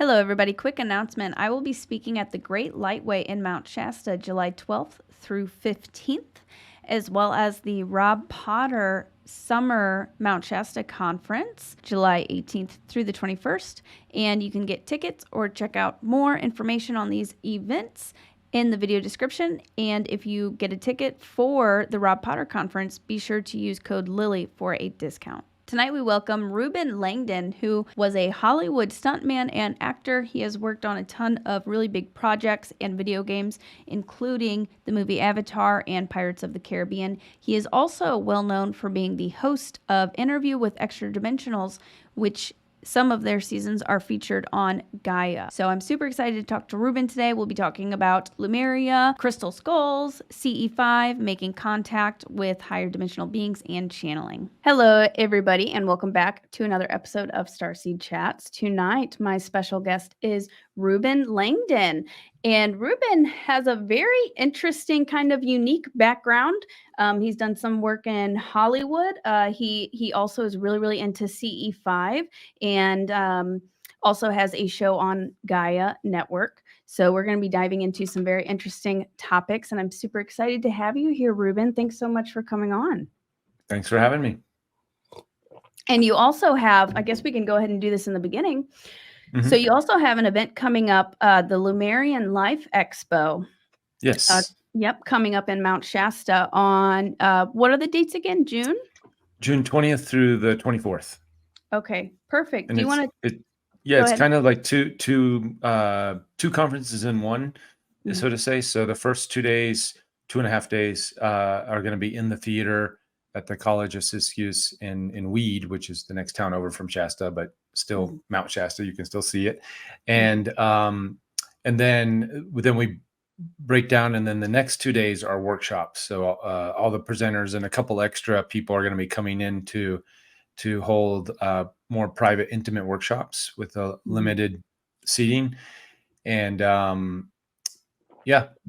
Hello, everybody. Quick announcement. I will be speaking at the Great Lightway in Mount Shasta, July 12th through 15th, as well as the Rob Potter Summer Mount Shasta Conference, July 18th through the 21st. And you can get tickets or check out more information on these events in the video description. And if you get a ticket for the Rob Potter Conference, be sure to use code LILY for a discount. Tonight we welcome Reuben Langdon, who was a Hollywood stuntman and actor. He has worked on a ton of really big projects and video games, including the movie Avatar and Pirates of the Caribbean. He is also well known for being the host of Interview with Extra-Dimensionals, which some of their seasons are featured on Gaia. So I'm super excited to talk to Ruben today. We'll be talking about Lemuria, crystal skulls, Ce5, making contact with higher dimensional beings, and channeling. Hello, everybody, and welcome back to another episode of Starseed Chats. Tonight, my special guest is Reuben Langdon. And Ruben has a very interesting kind of unique background. He's done some work in Hollywood. He also is really into Ce5 and also has a show on Gaia Network. So we're going to be diving into some very interesting topics, and I'm super excited to have you here, Ruben. Thanks so much for coming on. Thanks for having me. And you also have, I guess we can go ahead and do this in the beginning. So you also have an event coming up, the Lemurian Life Expo. Yes. Yep, coming up in Mount Shasta on, what are the dates again? June 20th through the 24th. Okay, perfect. And do you want to? Yeah, it's kind of like two conferences in one, so to say. So the first 2 days, 2.5 days, are going to be in the theater at the College of Siskiyous in Weed, which is the next town over from Shasta, but still Mount Shasta. You can still see it, and then we break down, and then the next 2 days are workshops. So all the presenters and a couple extra people are going to be coming in to hold more private, intimate workshops with a limited seating, and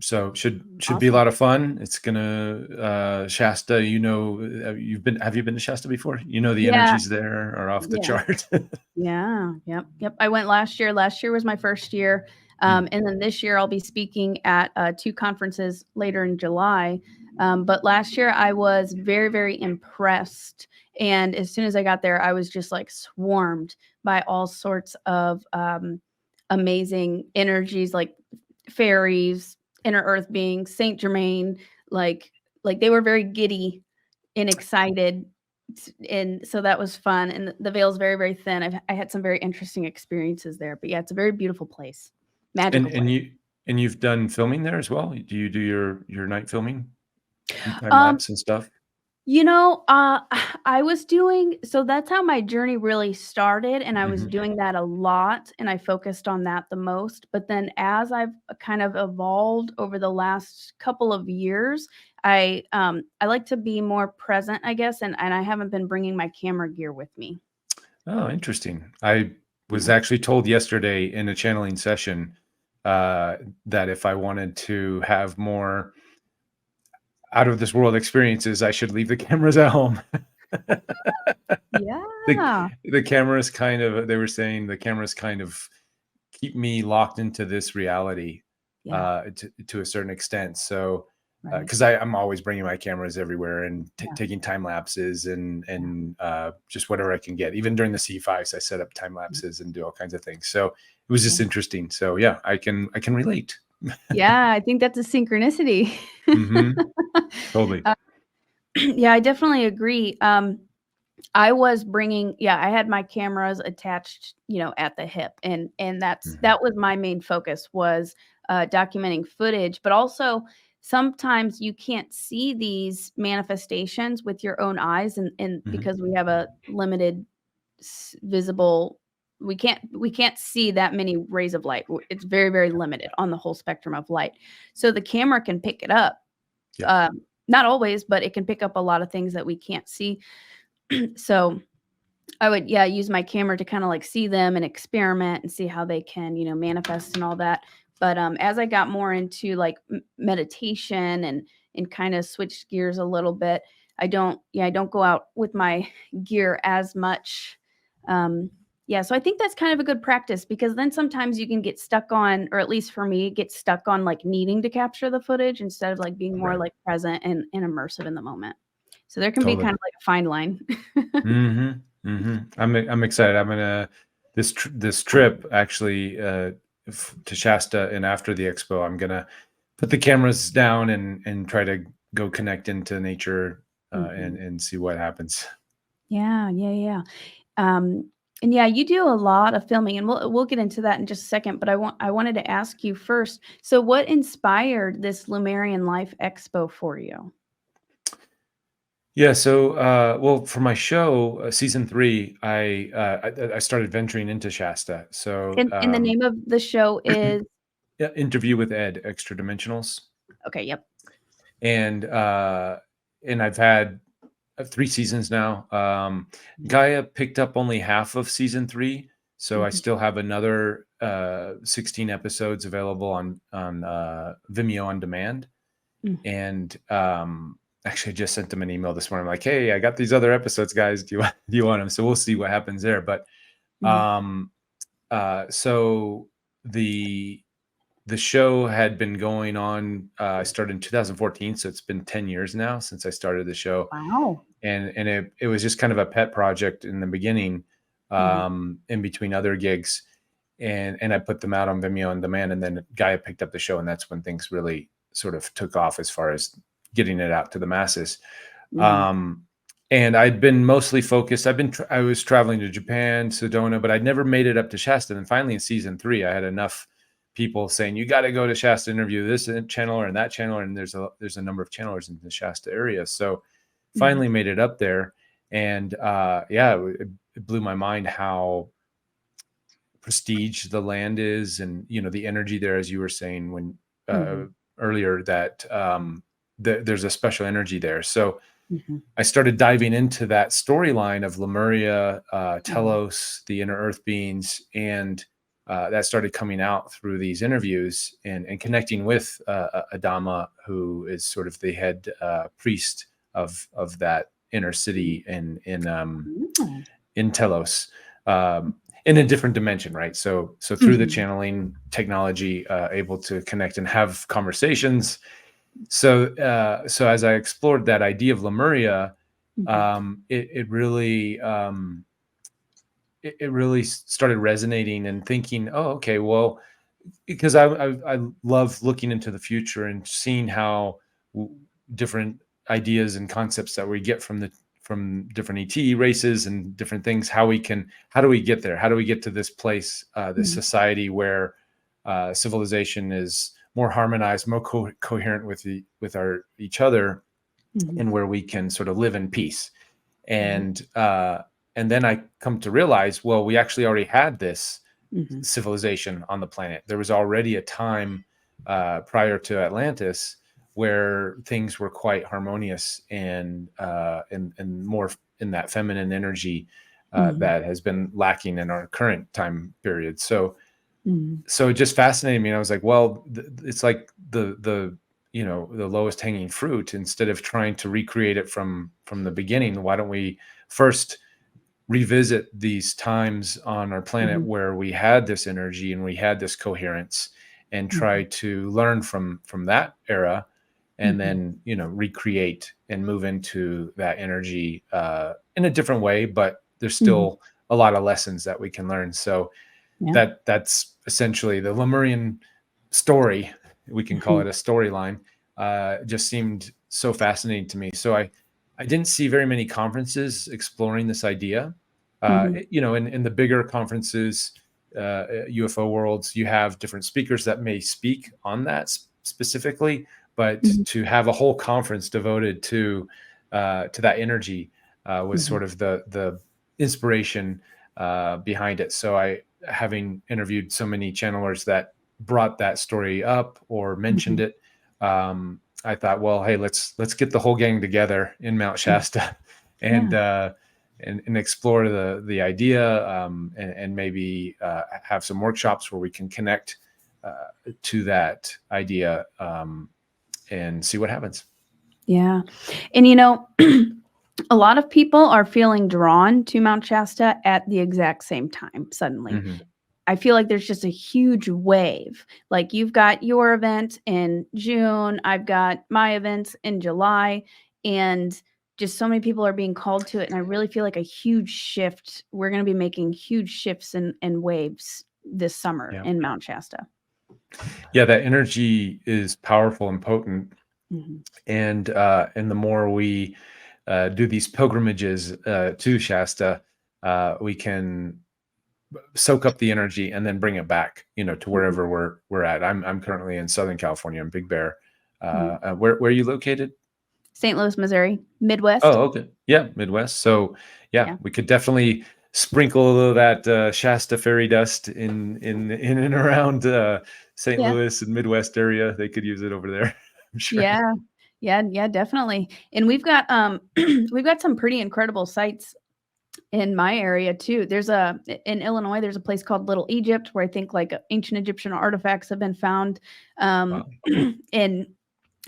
so should Awesome. be a lot of fun. It's gonna Shasta. Have you been to Shasta before? The energies there are off the chart. Yep. I went last year. Last year was my first year. And then this year I'll be speaking at 2 conferences later in July. But last year I was very impressed. And as soon as I got there, I was just like swarmed by all sorts of amazing energies, like fairies, inner earth beings, Saint Germain, like they were very giddy and excited. And so that was fun. And the veil's very thin. I had some very interesting experiences there, but yeah, it's a very beautiful place. Magical place. And you've done filming there as well? Do you do your night filming? Time lapse and stuff? I was doing, so that's how my journey really started. And I was doing that a lot, and I focused on that the most. But then as I've kind of evolved over the last couple of years, I like to be more present, I guess. And I haven't been bringing my camera gear with me. Oh, interesting. I was actually told yesterday in a channeling session that if I wanted to have more out of this world experiences, I should leave the cameras at home. Yeah. The cameras they were saying the cameras kind of keep me locked into this reality to a certain extent. So, because I'm always bringing my cameras everywhere and taking time lapses and just whatever I can get. Even during the Ce5s, I set up time lapses and do all kinds of things. So it was just interesting. So yeah, I can relate. Yeah, I think that's a synchronicity. Totally. Yeah, I definitely agree. I was bringing, I had my cameras attached, at the hip, and that was my main focus, was documenting footage, but also sometimes you can't see these manifestations with your own eyes, and because we have a limited visible, we can't see that many rays of light. It's very limited on the whole spectrum of light. So the camera can pick it up. Not always, but it can pick up a lot of things that we can't see. So I would, use my camera to kind of like see them and experiment and see how they can, manifest and all that. But as I got more into like meditation and kind of switched gears a little bit, I don't go out with my gear as much. Yeah, so I think that's kind of a good practice, because then sometimes you can get stuck on, or at least for me, get stuck on like needing to capture the footage instead of like being more Right. like present and immersive in the moment. So there can be Totally. kind of like a fine line. I'm excited. I'm gonna this trip actually to Shasta, and after the expo, I'm gonna put the cameras down and try to go connect into nature Mhm. and see what happens. Yeah. And yeah, you do a lot of filming, and we'll get into that in just a second. But I wanted to ask you first. So, what inspired this Lemurian Life Expo for you? Yeah. So, well, for my show, season 3, I started venturing into Shasta. So, And the name of the show is yeah, Interview with Ed, Extra Dimensionals, okay. Yep. and I've had 3 seasons now. Gaia picked up only half of season 3, so I Mhm. still have another 16 episodes available on Vimeo on demand. Mm. And actually, I just sent them an email this morning. I'm like, hey, I got these other episodes, guys. Do you want them? So we'll see what happens there. But Mhm. um, so the the show had been going on. I started in 2014, so it's been 10 years now since I started the show, Wow. and it was just kind of a pet project in the beginning, Mhm. in between other gigs, and I put them out on Vimeo on demand, and then Gaia picked up the show, and that's when things really sort of took off as far as getting it out to the masses. Mhm. Um, and I'd been mostly focused. I was traveling to Japan, Sedona, but I'd never made it up to Shasta. And finally, in season 3, I had enough people saying, "You got to go to Shasta, interview this channel and that channel." And there's a number of channelers in the Shasta area, so Mhm. finally made it up there. And yeah, it blew my mind how prestige the land is, and the energy there, as you were saying when uh, Mhm. earlier, that there's a special energy there. So Mhm. I started diving into that storyline of Lemuria, Mhm. Telos, the inner earth beings, and that started coming out through these interviews and connecting with Adama, who is sort of the head priest of that inner city Mhm. in Telos, in a different dimension, right? So through the Mhm. channeling technology, able to connect and have conversations. So as I explored that idea of Lemuria, Mhm. it really started resonating and thinking, oh, okay, well, because I love looking into the future and seeing how different ideas and concepts that we get from different ET races and different things, how do we get there? How do we get to this place, this Mhm. society where civilization is more harmonized, more coherent with our each other, Mhm. and where we can sort of live in peace. Yeah. And then I come to realize, well, we actually already had this Mhm. civilization on the planet. There was already a time prior to Atlantis where things were quite harmonious and more in that feminine energy Mhm. that has been lacking in our current time period. Mhm. So it just fascinated me, and I was like, well, it's like the lowest hanging fruit. Instead of trying to recreate it from the beginning, why don't we first revisit these times on our planet Mhm. where we had this energy and we had this coherence, and try Mhm. to learn from that era, and Mhm. then recreate and move into that energy in a different way, but there's Mhm. still a lot of lessons that we can learn. So Yeah. that's essentially the Lemurian story. We can call Mhm. it a storyline. Just seemed so fascinating to me. So I didn't see very many conferences exploring this idea. Mhm. In the bigger conferences, UFO worlds, you have different speakers that may speak on that specifically, but Mhm. to have a whole conference devoted to that energy was Mhm. sort of the inspiration behind it. So having interviewed so many channelers that brought that story up or mentioned Mhm. it, I thought, well, hey, let's get the whole gang together in Mount Mhm. Shasta and Yeah. uh, and explore the idea, and maybe have some workshops where we can connect to that idea, and see what happens. Yeah. And a lot of people are feeling drawn to Mount Shasta at the exact same time suddenly. Hmm. I feel like there's just a huge wave. Like you've got your event in June, I've got my events in July, and just so many people are being called to it. And I really feel like a huge shift. We're going to be making huge shifts and waves this summer Yeah. in Mount Shasta. Yeah, that energy is powerful and potent. Mhm. And the more we do these pilgrimages to Shasta, we can soak up the energy and then bring it back, to Mhm. wherever we're at. I'm currently in Southern California, in Big Bear. Mhm. Where are you located? St. Louis, Missouri, Midwest. Oh, okay. Yeah, Midwest. So yeah, Yeah. we could definitely sprinkle a little of that Shasta fairy dust in and around St. Yeah. Louis and Midwest area. They could use it over there, I'm sure. Yeah. Yeah, yeah, definitely. And we've got we've got some pretty incredible sites in my area too. In Illinois, there's a place called Little Egypt where I think like ancient Egyptian artifacts have been found Wow. in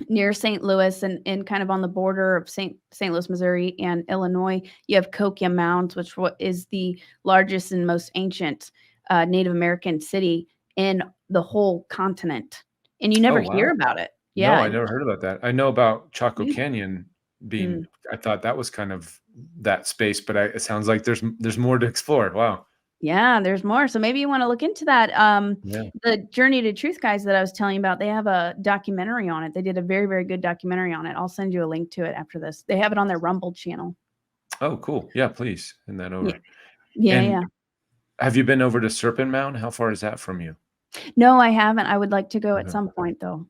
near St. Louis and kind of on the border of St. Louis, Missouri and Illinois. You have Kokia Mounds, which is the largest and most ancient Native American city in the whole continent. And you Oh, never hear wow. about it. No, Yeah. I never heard about that. I know about Chaco Yeah. Canyon being, Mm. I thought that was kind of that space, but it sounds like there's more to explore. Wow. Yeah, there's more. So maybe you wanna look into that. Yeah. The Journey to Truth guys that I was telling you about, they have a documentary on it. They did a very, very good documentary on it. I'll send you a link to it after this. They have it on their Rumble channel. Oh, cool. Yeah, please send that Yeah. over. Yeah, yeah. And have you been over to Serpent Mound? How far is that from you? No, I haven't. I would like to go at Okay. some point, though.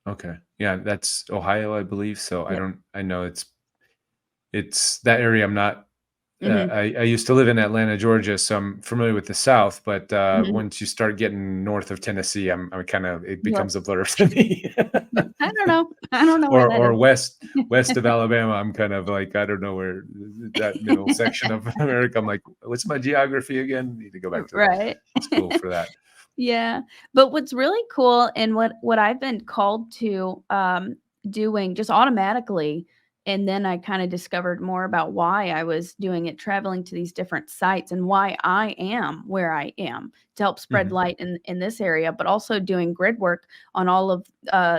Okay. Yeah, that's Ohio, I believe. So Yep. I know it's that area. I'm not, Mhm. I used to live in Atlanta, Georgia, so I'm familiar with the South, but Mhm. once you start getting north of Tennessee, I'm kind of, it You're like, becomes a blur to me. I don't know. I don't know where or that is. or west of Alabama, I'm kind of like, I don't know where that middle section of America. I'm like, what's my geography again? Need to go back to Right. school for that. Yeah, but what's really cool and what I've been called to, doing just automatically, and then I kinda discovered more about why I was doing it, traveling to these different sites and why I am where I am to help spread Hmm. light in this area, but also doing grid work on all of,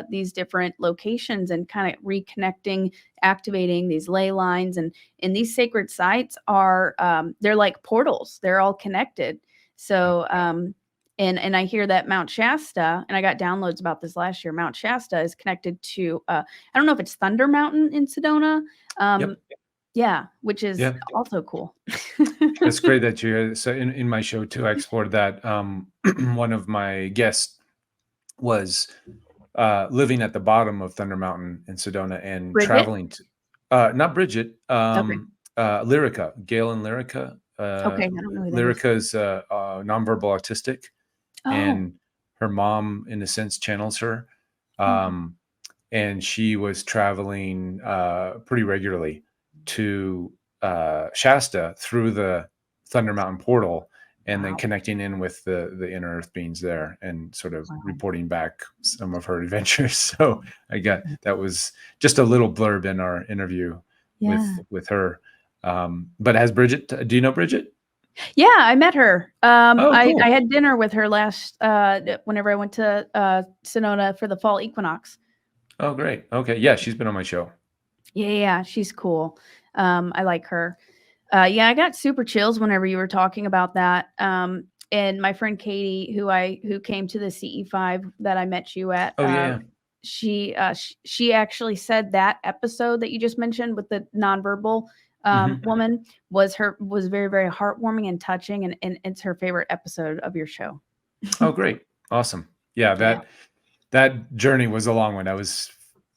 these different locations and kinda reconnecting, activating these ley lines, and these sacred sites are, they're like portals, they're all connected. Yeah. So, and I hear that Mount Shasta, and I got downloads about this last year. Mount Shasta is connected to I don't know if it's Thunder Mountain in Sedona. Um, Yep. yeah, which is Yeah. also cool. It's great that you, so in my show too, I explored that. One of my guests was living at the bottom of Thunder Mountain in Sedona and Bridget? traveling to, not Bridget, Okay. Lyrica, Gail and Lyrica. Okay, I don't know who that is. Lyrica is nonverbal autistic, Oh. and her mom, in a sense, channels her. Oh. Um, and she was traveling pretty regularly to Shasta through the Thunder Mountain portal, and then Wow. connecting in with the inner Earth beings there, and sort of Wow. reporting back some of her adventures. So I got, that was just a little blurb in our interview Yeah. with her. But has Bridget? Do you know Bridget? Yeah, I met her. Oh, I cool. had dinner with her last whenever I went to Sonona for the fall equinox. Oh, great. Okay, yeah, she's been on my show. Yeah, yeah, yeah, she's cool. I like her. Yeah, I got super chills whenever you were talking about that. And my friend Katie, who came to the CE5 that I met you at, Oh, yeah, yeah. she actually said that episode that you just mentioned with the nonverbal Hmm. woman was very, very heartwarming and touching, and it's her favorite episode of your show. Oh, great. Awesome. Yeah, Yeah. that journey was a long one. I was,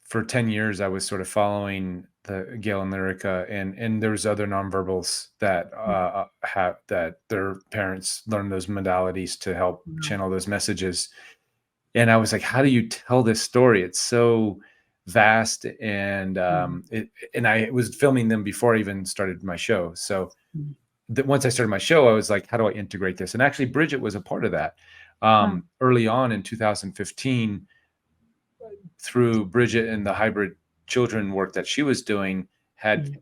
for 10 years, I was sort of following the Gail and Lyrica, and there's other nonverbals that have, that their parents learned those modalities to help Wow. channel those messages. And I was like, how do you tell this story? It's so vast, and Mhm. and I was filming them before I even started my show. So Mhm. that once I started my show, I was like, how do I integrate this? And actually, Bridget was a part of that. Wow. Early on in 2015, through Bridget and the hybrid children work that she was doing, had Mhm.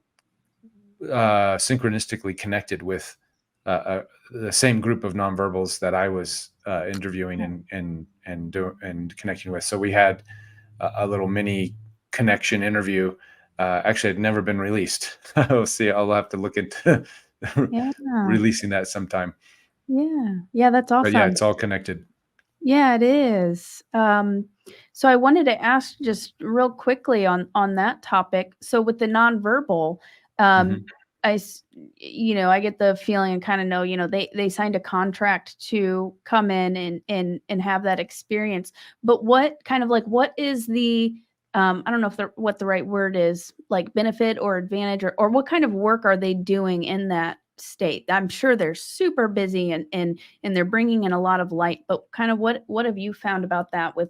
synchronistically connected with the same group of nonverbals that I was interviewing and connecting with. So we had a little mini connection interview. Actually, it had never been released. I'll see. I'll have to look into Yeah. releasing that sometime. Yeah, that's But yeah, awesome. it's all connected. Yeah, it is. So I wanted to ask just real quickly on that topic. So with the nonverbal, Mhm. I, I get the feeling and kind of know, they signed a contract to come in and have that experience. But what kind of like what is the I don't know if what the right word is, like benefit or advantage, or what kind of work are they doing in that state? I'm sure they're super busy and they're bringing in a lot of light, but kind of what have you found about that with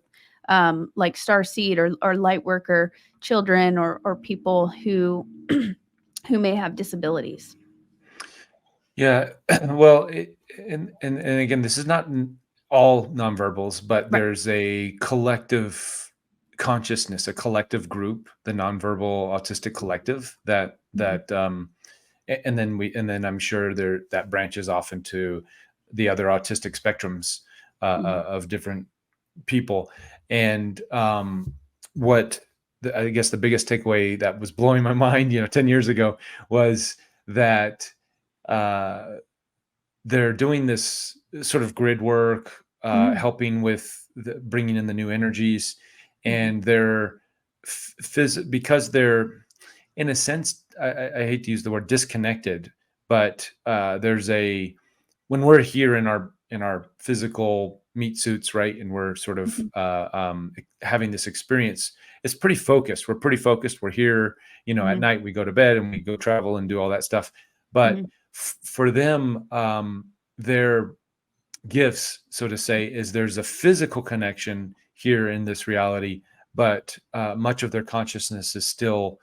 like Starseed or light worker children or people who who may have disabilities? Yeah. Well, and again, this is not all nonverbals, but Right. there's a collective consciousness, a collective group, the Nonverbal Autistic Collective, Mhm. and then I'm sure that branches off into the other autistic spectrums Mhm. of different people. And what I guess the biggest takeaway that was blowing my mind, 10 years ago, was that uh, they're doing this sort of grid work, Mm. helping with bringing in the new energies, Mhm. and they're because they're, in a sense, I hate to use the word disconnected, but there's a when we're here in our physical meat suits, right, and we're sort of Mhm. having this experience, it's pretty focused. We're pretty focused. We're here, at Mhm. night we go to bed and we go travel and do all that stuff. But Mhm. for them, their gifts, so to say, is there's a physical connection here in this reality, but much of their consciousness is still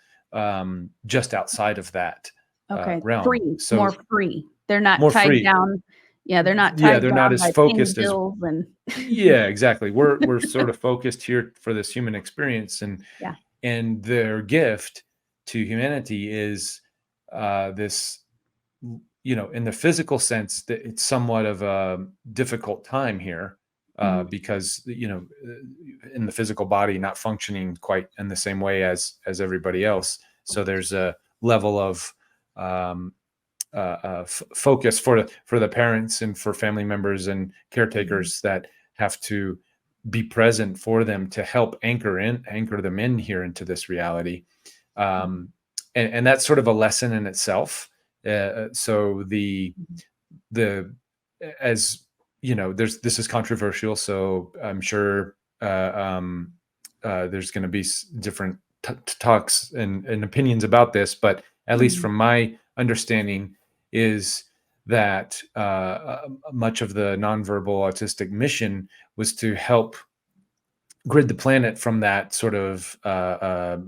just outside of that Okay. realm. Free, So more free. They're not more tied free. down. Yeah, they're not Yeah, tied they're not down as by paying focused as bills and yeah, exactly. We're sort of focused here for this human experience, yeah. and their gift to humanity is this, in the physical sense, that it's somewhat of a difficult time here Mhm. because in the physical body not functioning quite in the same way as everybody else. So there's a level of um, focus for the parents and for family members and Mhm. caretakers that have to be present for them to help anchor them in here into this reality. Mhm. um, and that's sort of a lesson in itself. So Mhm. the as there's this is controversial, so I'm sure there's going to be different talks and opinions about this, but at least Mhm. from my understanding is that much of the nonverbal autistic mission was to help grid the planet from that sort of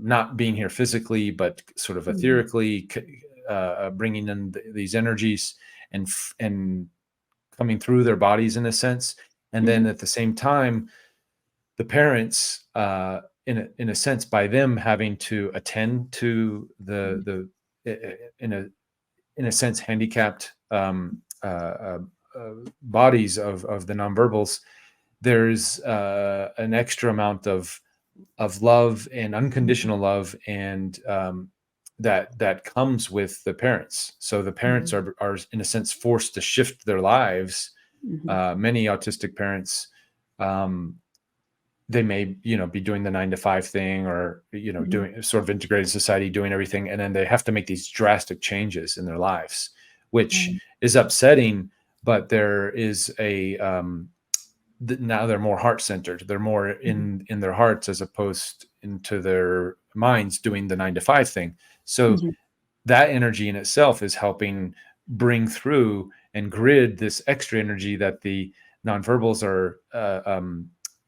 not being here physically, but sort of Mhm. etherically, bringing in these energies and coming through their bodies in a sense. And then Mhm. at the same time, the parents, in a sense, by them having to attend to Mhm. in a sense handicapped bodies of the nonverbals, there's an extra amount of love and Mhm. unconditional love, and that comes with the parents. So the parents Mhm. are in a sense forced to shift their lives. Mhm. Many autistic parents, um, they may be doing the 9 to 5 thing, or Mhm. doing sort of integrated society, doing everything, and then they have to make these drastic changes in their lives, which Right. is upsetting. But there is a now they're more heart centered. They're more Mhm. in their hearts as opposed into their minds doing the 9 to 5 thing. So Mhm. that energy in itself is helping bring through and grid this extra energy that the nonverbals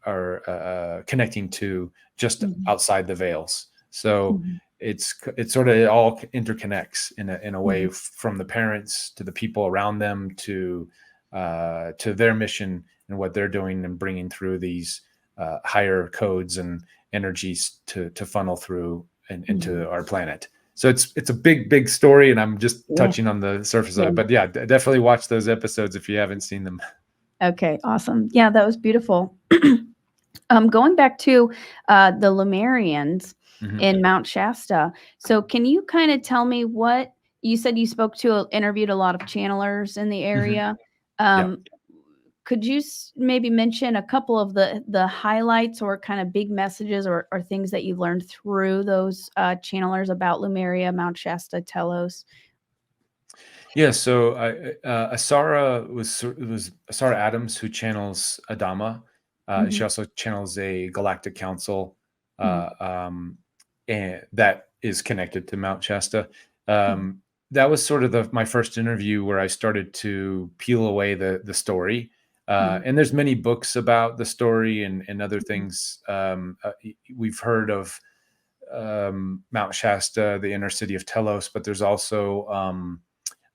are connecting to just Mhm. outside the veils. So Mhm. it's sort of, it all interconnects in a way, Mhm. from the parents to the people around them to their mission and what they're doing and bringing through these higher codes and energies to funnel through and Mhm. into our planet. So it's a big story, and I'm just Yeah. touching on the surface of Yeah. it. But yeah, definitely watch those episodes if you haven't seen them. Okay, awesome. Yeah, that was beautiful. Going back to the Lemurians Mhm. in Mount Shasta. So, can you kind of tell me what you said you interviewed a lot of channelers in the Mhm. area? Yeah. Could you maybe mention a couple of the highlights or kind of big messages or things that you learned through those channelers about Lemuria, Mount Shasta, Telos? Yeah, so Asara was Asara Adams, who channels Adama. She Mhm, also channels a galactic council, mhm, and that is connected to Mount Shasta. mhm, That was sort of my first interview where I started to peel away the story. mhm, And there's many books about the story and other mhm, things. We've heard of Mount Shasta, the inner city of Telos, but there's also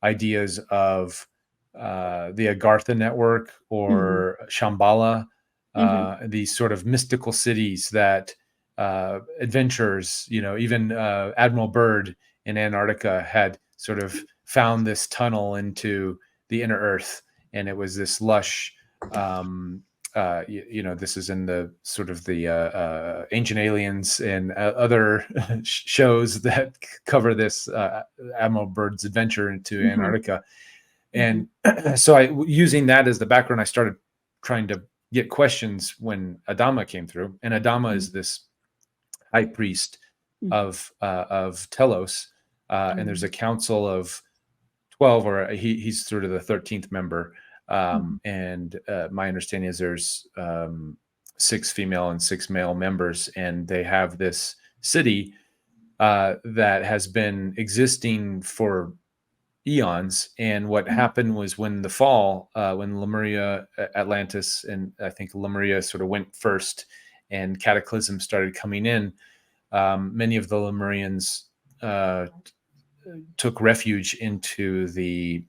ideas of the Agartha network mhm, or Shambhala, mhm, these sort of mystical cities that adventurers, even Admiral Byrd in Antarctica had sort of found this tunnel into the inner Earth, and it was this lush. This is in the sort of the Ancient Aliens and other shows that cover this Admiral Byrd's adventure into mhm, Antarctica. mhm, And so using that as the background, I started trying to get questions when Adama came through. And Adama mhm, is this high priest mhm. of Telos, and there's a council of 12, or he's sort of the 13th member. Mhm, And my understanding is there's 6 female and 6 male members, and they have this city that has been existing for eons. And what mhm, happened was when the fall, when Lemuria, Atlantis, and I think Lemuria sort of went first, and cataclysm started coming in, many of the Lemurians uh, took refuge into the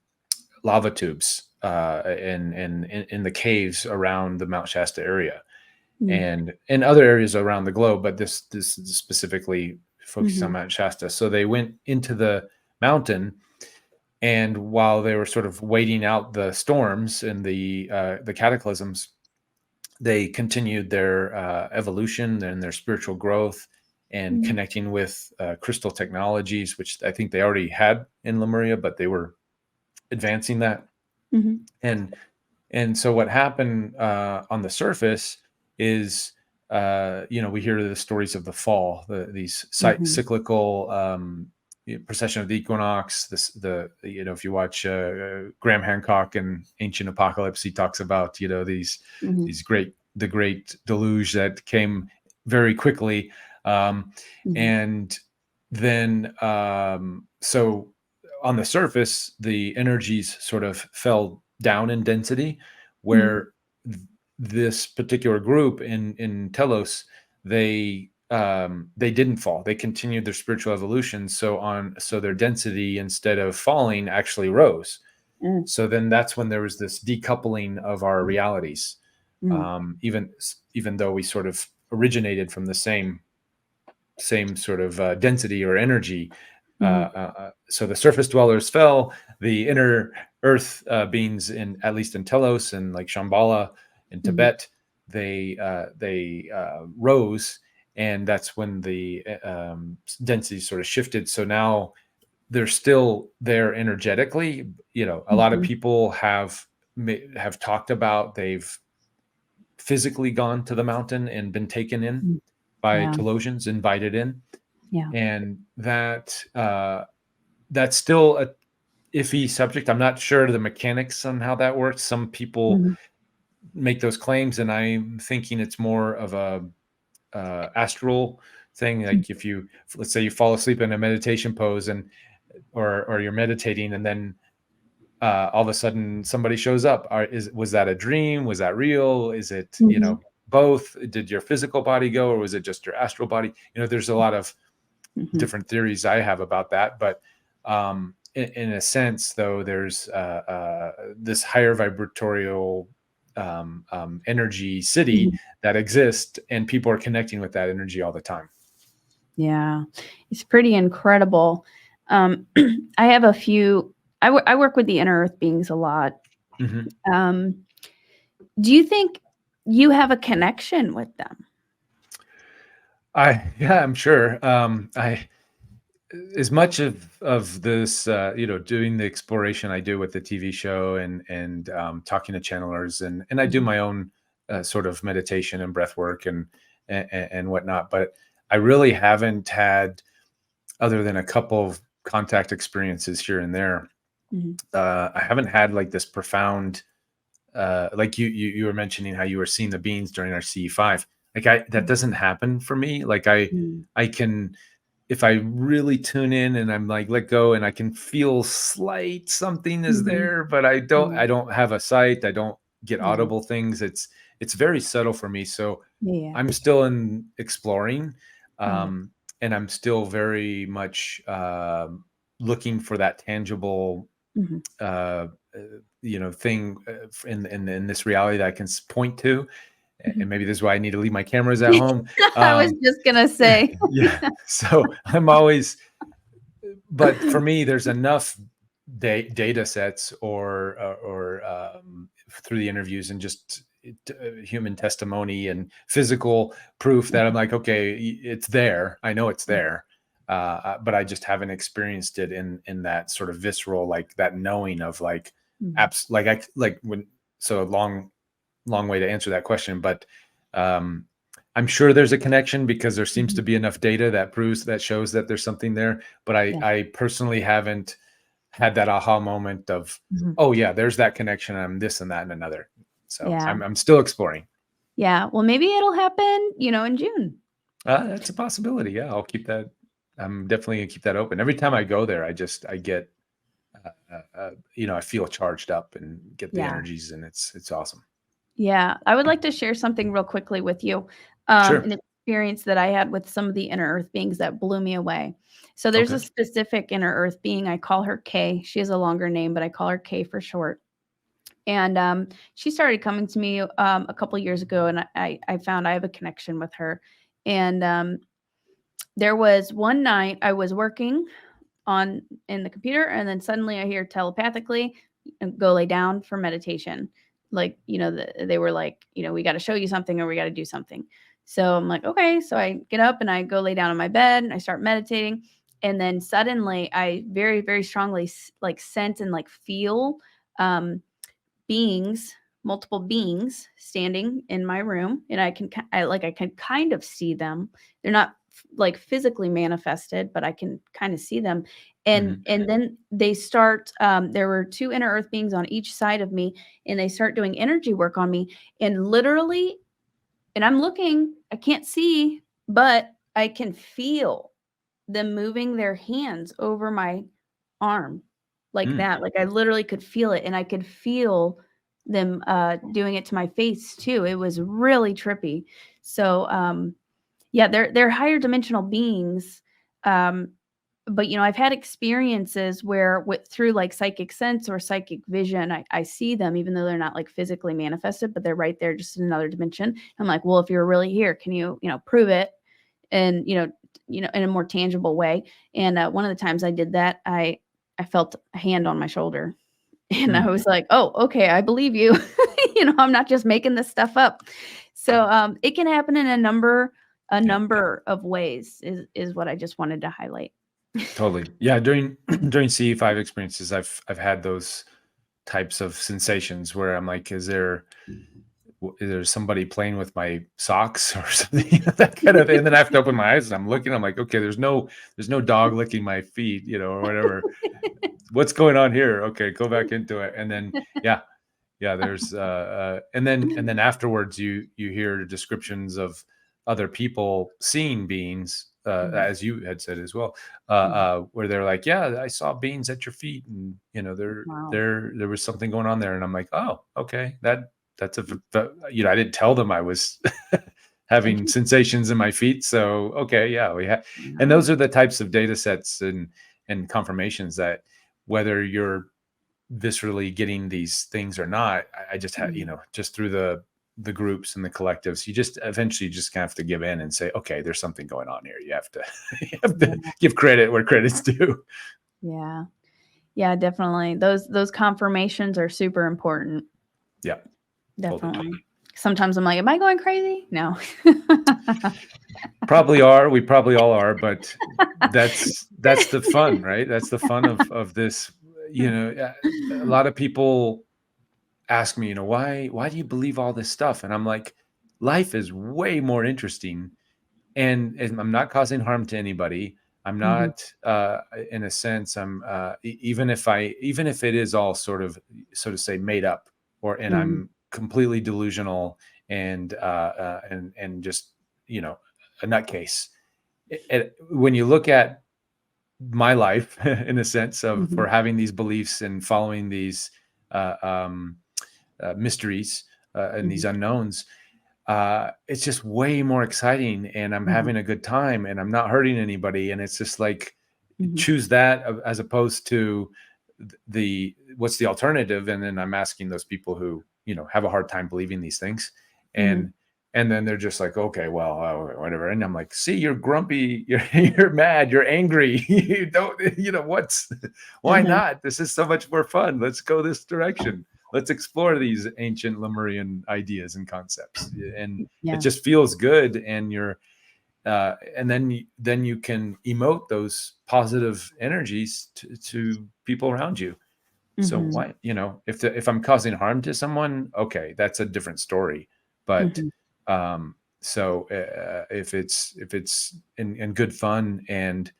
lava tubes in the caves around the Mount Shasta area, mhm, and in other areas around the globe, but this is specifically focused on mhm, Mount Shasta. So they went into the mountain, and while they were sort of waiting out the storms and the cataclysms, they continued their evolution and their spiritual growth and mhm, connecting with crystal technologies, which I think they already had in Lemuria, but they were advancing that. mhm, And so what happened on the surface is, we hear the stories of the fall, these mhm, cyclical precession of the equinox. If you watch Graham Hancock and Ancient Apocalypse, he talks about mhm, the great deluge that came very quickly, mhm, and then so on the surface, the energies sort of fell down in density, mhm, where this particular group in Telos, they didn't fall. They continued their spiritual evolution. So their density, instead of falling, actually rose. mm, So then that's when there was this decoupling of our realities, mm, even though we sort of originated from the same sort of density or energy. mhm, So the surface dwellers fell. The inner earth beings, at least in Telos and like Shambhala in mhm, Tibet, they rose, and that's when the density sort of shifted. So now they're still there energetically. A lot of mhm, people have talked about they've physically gone to the mountain and been taken in mm. by Yeah, Telosians, invited in, yeah. and that's still a iffy subject. I'm not sure the mechanics on how that works. Some people Mhm, make those claims, and I'm thinking it's more of a astral thing. mm, Like if let's say you fall asleep in a meditation pose, and or you're meditating, and then all of a sudden somebody shows up. Was that a dream? Was that real? Is it, mhm, both? Did your physical body go, or was it just your astral body? There's a lot of mhm, different theories I have about that, but in a sense, though, there's this higher vibratorial energy city mhm. that exists, and people are connecting with that energy all the time. Yeah, it's pretty incredible. I have a few. I work with the inner Earth beings a lot. Mhm. Do you think you have a connection with them? Yeah, I'm sure. I as much of this, doing the exploration I do with the TV show and talking to channelers and I do Mhm, my own sort of meditation and breath work and whatnot. But I really haven't had, other than a couple of contact experiences here and there, mhm, I haven't had like this profound, like you were mentioning how you were seeing the beans during our CE5. Like that mhm, doesn't happen for me. Like mhm. I can, if I really tune in and I'm like let go and I can feel slight something is Mhm. there, but Yeah, I don't have a sight. I don't get yeah, audible things. It's very subtle for me. So yeah. I'm still in exploring. Mhm, Um, and I'm still very much looking for that tangible mhm. uh, uh, thing in this reality that I can point to. And Mhm. maybe this is why I need to leave my cameras at home. I was Um, just gonna say. yeah. So I'm always, but for me, there's enough data sets or through the interviews and just human testimony and physical proof that I'm like, okay, it's there. I know it's there. But I just haven't experienced it in that sort of visceral, like that knowing of like Mhm, like I like when, so long way to answer that question, but um, I'm sure there's a connection because there seems mhm. to be enough data that shows that there's something there. But Yeah. I personally haven't had that aha moment of, Mhm. oh yeah, there's that connection. I'm this and that and another. So Yeah. I'm still exploring. Yeah. Well, maybe it'll happen, in June. That's a possibility. Yeah, I'll keep that. I'm definitely gonna keep that open. Every time I go there, I get I feel charged up and get the Yeah. energies, and it's awesome. Yeah. I would like to share something real quickly with you. Sure. An experience that I had with some of the inner earth beings that blew me away. So there's a Okay. specific inner earth being. I call her Kay. She has a longer name, but I call her Kay for short. And she started coming to me a couple years ago, and I found I have a connection with her. And there was one night I was working on in the computer, and then suddenly I hear telepathically, "Go lay down for meditation." Like, they were like, "We gotta show you something or we gotta do something." So I'm like, "Okay." So I get up and I go lay down on my bed and I start meditating, and then suddenly I very, very strongly like sense and like feel um, beings, multiple beings standing in my room, and I can kind of see them. They're not like physically manifested, but I can kind of see them. And then they start there were two inner earth beings on each side of me, and they start doing energy work on me, and literally, and I'm looking, I can't see, but I can feel them moving their hands over my arm like Mm-hmm. that. Like, I literally could feel it, and I could feel them, doing it to my face too. It was really trippy. So, yeah, they're higher dimensional beings, um, but, I've had experiences where with through, like, psychic sense or psychic vision, I see them even though they're not, like, physically manifested, but they're right there just in another dimension. I'm like, "Well, if you're really here, can prove it?" And, in a more tangible way. And, one of the times I did that, I felt a hand on my shoulder, and I was like, "Oh, okay, I believe you." I'm not just making this stuff up. So, it can happen in a Yeah. number of ways is what I just wanted to highlight. Totally. Yeah, during during CE5 experiences, I've had those types of sensations where I'm like, is there somebody playing with my socks or something? That kind of thing. And then I have to open my eyes and I'm looking, I'm like, okay, there's no dog licking my feet, or whatever. What's going on here? Okay, go back into it. And then yeah, yeah, there's and then afterwards you hear descriptions of other people seeing beings, Mhm, as you had said as well, mhm. where they're like, yeah, I saw beings at your feet, and Wow. there was something going on there, and I'm like, oh, okay, that's I didn't tell them I was having Interesting. sensations in my feet, so okay, yeah, we have, and Wow. those are the types of data sets and confirmations that whether you're viscerally getting these things or not, I just had, Mhm, just through the groups and the collectives, you just eventually just kind of have to give in and say, okay, there's something going on here. You have to you have to give credit where credit's due. Yeah. Yeah, definitely. Those confirmations are super important. Yeah, Definitely. totally. Sometimes I'm like, am I going crazy? No. Probably are. We probably all are, but that's the fun, right? That's the fun of this. A lot of people ask me, why do you believe all this stuff? And I'm like, life is way more interesting, and I'm not causing harm to anybody. I'm not, in a sense, I'm even if it is all sort of, so to say, made up, and I'm completely delusional and just a nutcase. When you look at my life in a sense of for having these beliefs and following these mysteries and these unknowns, it's just way more exciting, and I'm having a good time, and I'm not hurting anybody, and it's just like choose that as opposed to what's the alternative. And then I'm asking those people who have a hard time believing these things, and then they're just like, okay, well, whatever. And I'm like, see, you're grumpy, you're mad, you're angry. You don't, why not? This is so much more fun. Let's go this direction. Let's explore these ancient Lemurian ideas and concepts. And it just feels good. And and then you can emote those positive energies to people around you. So why, if I'm causing harm to someone, okay, that's a different story. But so if it's in good fun, and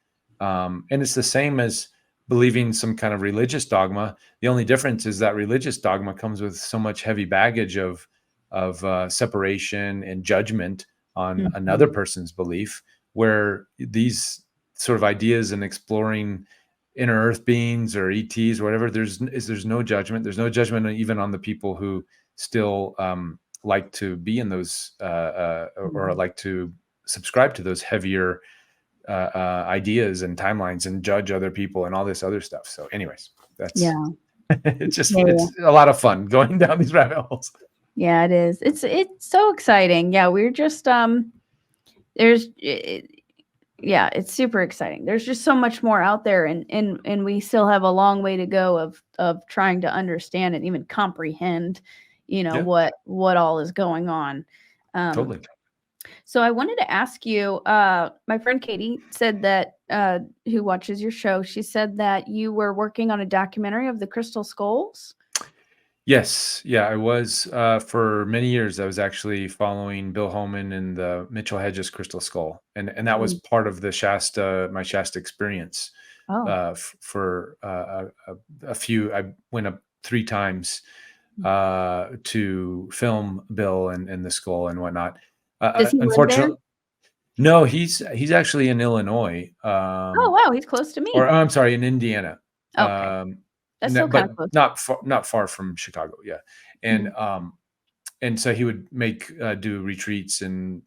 it's the same as believing some kind of religious dogma. The only difference is that religious dogma comes with so much heavy baggage of separation and judgment on another person's belief, where these sort of ideas and exploring inner earth beings or ETs or whatever, there's no judgment. There's no judgment even on the people who still like to be in those or like to subscribe to those heavier ideas and timelines and judge other people and all this other stuff. So anyways, that's it's a lot of fun going down these rabbit holes. Yeah, it is. It's so exciting. Yeah, we're just it's super exciting. There's just so much more out there, and we still have a long way to go of trying to understand and even comprehend, what all is going on. Totally. So I wanted to ask you, my friend Katie said that, who watches your show, she said that you were working on a documentary of the crystal skulls. Yes. Yeah, I was, for many years, I was actually following Bill Holman and the Mitchell Hedges crystal skull. And that was part of my Shasta experience. For a few, I went up 3 times to film Bill and the skull and whatnot. Does he live there? Unfortunately, no, he's actually in Illinois. Oh, wow, he's close to me. Or I'm sorry, in Indiana. Okay. That's still kind of close. Not far from Chicago. Yeah. And so he would do retreats and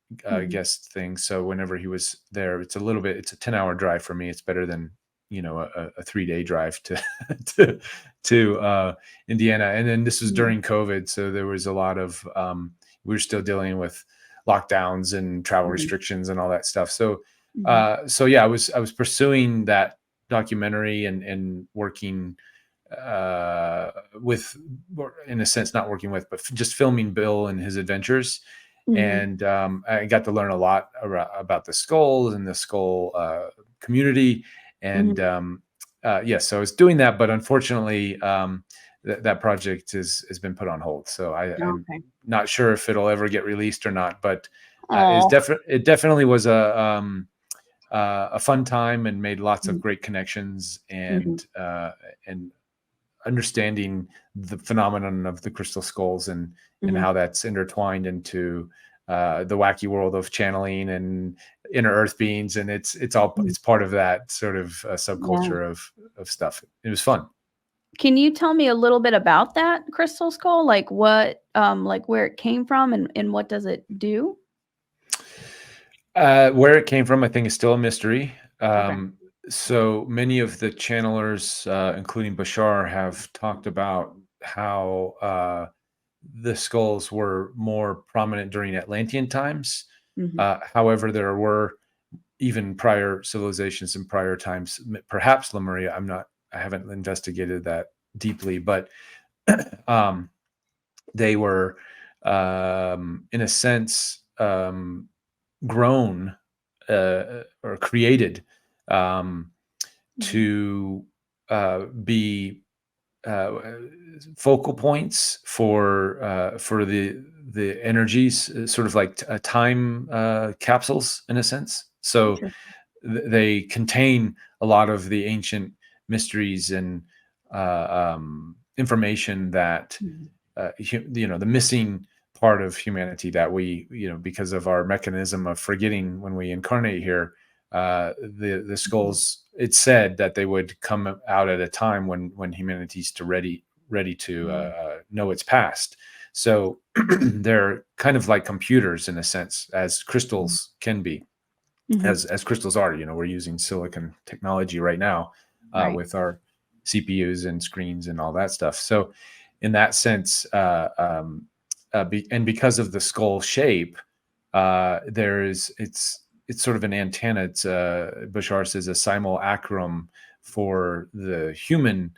guest things. So whenever he was there, it's a 10-hour drive for me. It's better than, a 3-day drive to Indiana. And then this was during COVID. So there was a lot of, we were still dealing with lockdowns and travel restrictions and all that stuff. So, yeah, I was pursuing that documentary and working with, in a sense, not working with, but just filming Bill and his adventures. And I got to learn a lot about the skulls and the skull community. And yes, so I was doing that, but unfortunately, that project has been put on hold. So I'm not sure if it'll ever get released or not. But it definitely was a fun time, and made lots of great connections, and understanding the phenomenon of the crystal skulls and how that's intertwined into the wacky world of channeling and inner earth beings. And it's part of that sort of subculture of stuff. It was fun. Can you tell me a little bit about that crystal skull? Like what, like where it came from and what does it do? Where it came from, I think, is still a mystery. So many of the channelers, including Bashar, have talked about how the skulls were more prominent during Atlantean times. Mhm. However, there were even prior civilizations in prior times, perhaps Lemuria. I haven't investigated that deeply, but they were, in a sense, grown or created um, Mhm. to be focal points for the energies, sort of like time capsules in a sense. So Interesting. they contain a lot of the ancient mysteries and information that Mhm. the missing part of humanity that we, because of our mechanism of forgetting when we incarnate here. The Mhm. skulls, it's said that they would come out at a time when humanity's ready to Wow. know its past. So they're kind of like computers in a sense, as Mhm. crystals can be, Mhm. as crystals are. We're using silicon technology right now Right. with our CPUs and screens and all that stuff. So in that sense, and because of the skull shape, it's sort of an antenna. It's Bashar says a simulacrum for the human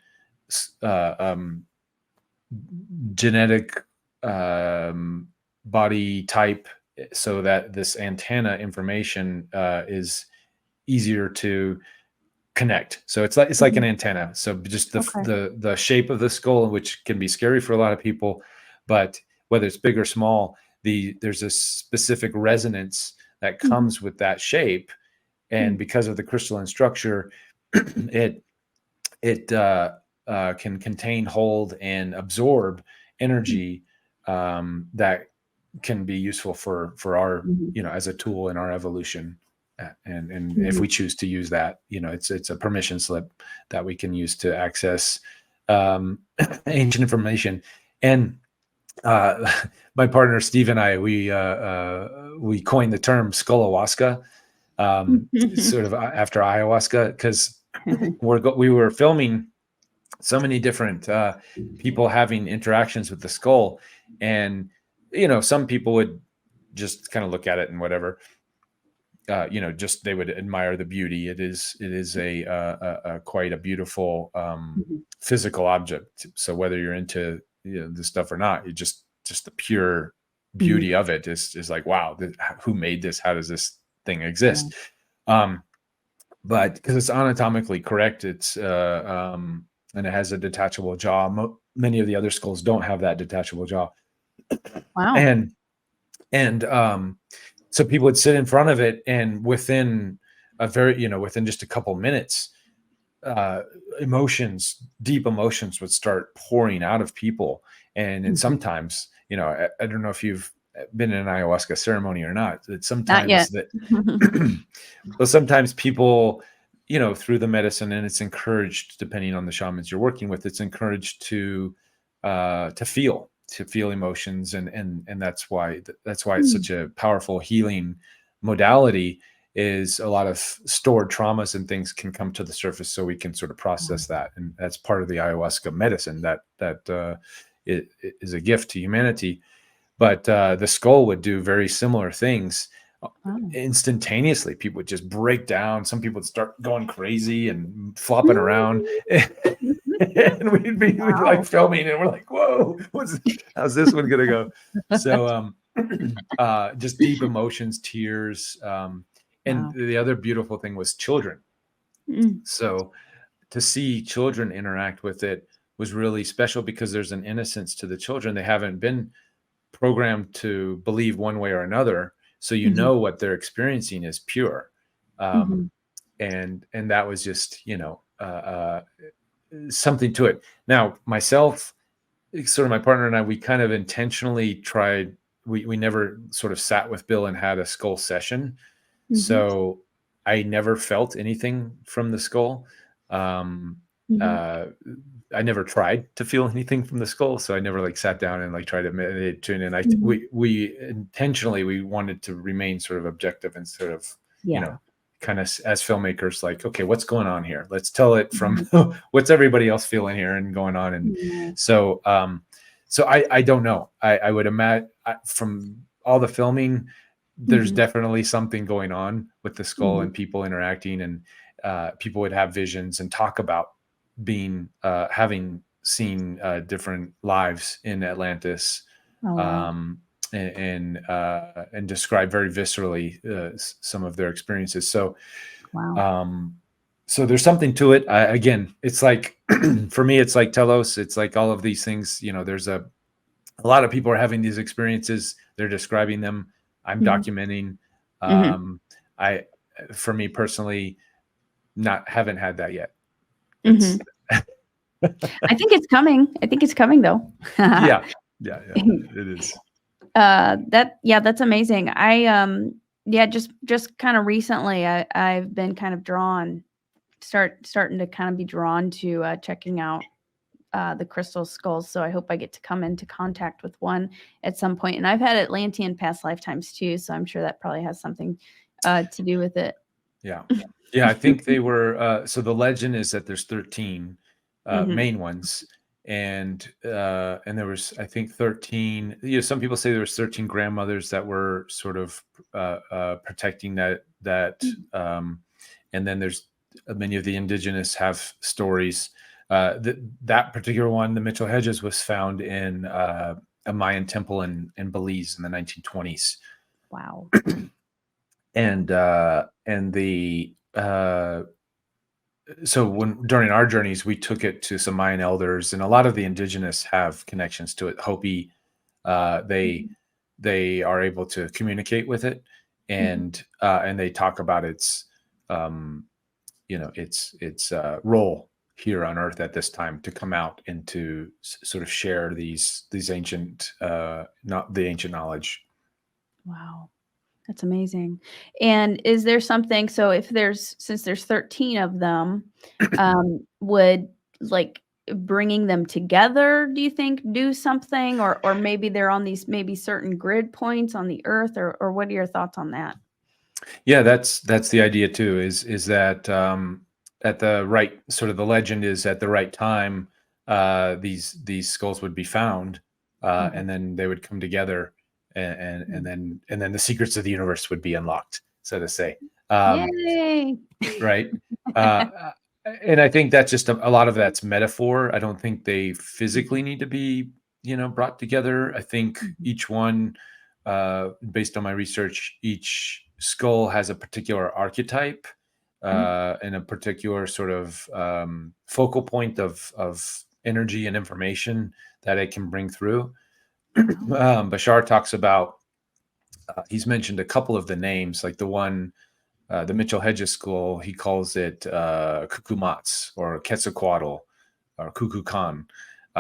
uh, um, genetic um, body type, so that this antenna information is easier to connect. So it's like an Mhm. antenna. So just Okay. the shape of the skull, which can be scary for a lot of people, but whether it's big or small, there's a specific resonance that Mhm. comes with that shape, and Mm. because of the crystalline structure, it it can contain, hold, and absorb Mm. energy that can be useful for our, Mhm. as a tool in our evolution. And if Mhm. we choose to use that, it's a permission slip that we can use to access um, ancient information. And uh, my partner Steve and I, we coined the term skullawaska, sort of after ayahuasca, because we were filming so many different people having interactions with the skull. And some people would just kind of look at it and whatever, just they would admire the beauty. It is a quite a beautiful Mhm. physical object. So whether you're into this stuff or not, you just the pure Mhm. beauty of it is like, wow, who made this? How does this thing Yeah. exist? um but because it's anatomically correct, and it has a detachable jaw. Many of the other skulls don't have that detachable jaw. Wow. And so people would sit in front of it, and within just a couple minutes, uh, deep emotions would start pouring out of people. And Mhm. sometimes, I don't know if you've been in an ayahuasca ceremony or not, that Not sometimes yet. that, well, sometimes people, through the medicine, and it's encouraged, depending on the shamans you're working with, it's encouraged to feel emotions. And that's why it's Mm. such a powerful healing modality. Is a lot of stored traumas and things can come to the surface, so we can sort of process that. And that's part of the ayahuasca medicine, it is a gift to humanity. But the skull would do very similar things Wow. instantaneously. People would just break down. Some people would start going crazy and flopping around. Mm. And we'd be like Wow. filming, and we're like, whoa, how's this one gonna go? So just deep emotions, tears. And Wow. the other beautiful thing was children. Mm. So to see children interact with it was really special, because there's an innocence to the children. They haven't been programmed to believe one way or another, so Mhm. what they're experiencing is pure. Mhm. And that was just, something to it. Now myself, sort of my partner and I, we kind of intentionally tried. We never sort of sat with Bill and had a skull session, Mhm. so I never felt anything from the skull. Um, Mhm. uh, I never tried to feel anything from the skull, so I never like sat down and like tried to meditate, tune in. Mhm. We intentionally, we wanted to remain sort of objective, and sort of, you Yeah. know, kind of as filmmakers, like, okay, what's going on here? Let's tell it from Mhm. what's everybody else feeling here and going on. And Yeah. so So I don't know. I would imagine from all the filming, there's definitely something going on with the skull and people interacting, and people would have visions and talk about being having seen different lives in Atlantis, Oh, wow. and describe very viscerally some of their experiences. So Wow. so there's something to it. Again, it's like for me, it's like Telos. It's like all of these things. There's a lot of people are having these experiences. They're describing them. I'm documenting. I, for me personally, haven't had that yet. It's I think it's coming. I think it's coming though. yeah, it is. That's amazing. Just kind of recently, I've been kind of starting to kind of be drawn to checking out the crystal skulls. So I hope I get to come into contact with one at some point. And I've had Atlantean past lifetimes too, so I'm sure that probably has something to do with it. Yeah. I think they were. So the legend is that there's 13 main ones, and there was, I think, 13. Some people say there was 13 grandmothers that were sort of protecting that. And then there's many of the indigenous have stories. That particular one, the Mitchell Hedges, was found in a Mayan temple in Belize in the 1920s. Wow. And so during our journeys, we took it to some Mayan elders, and a lot of the indigenous have connections to it. Hopi, they are able to communicate with it, and they talk about its role here on Earth at this time to come out and to sort of share these ancient, not the ancient knowledge. Wow. That's amazing. And is there something, so since there's 13 of them, would like bringing them together, do you think, do something, or maybe they're on these maybe certain grid points on the Earth, or what are your thoughts on that? Yeah, that's the idea too, is that at the right, sort of the legend is at the right time, these skulls would be found, and then they would come together, and then the secrets of the universe would be unlocked, so to say. Yay! Right. And I think that's just a lot of that's metaphor. I don't think they physically need to be, brought together. I think each one, based on my research, each skull has a particular archetype, and a particular sort of focal point of energy and information that it can bring through. Bashar talks about, he's mentioned a couple of the names, like the one, the Mitchell Hedges School, he calls it Kukumats or Quetzalcoatl or Kukulkan,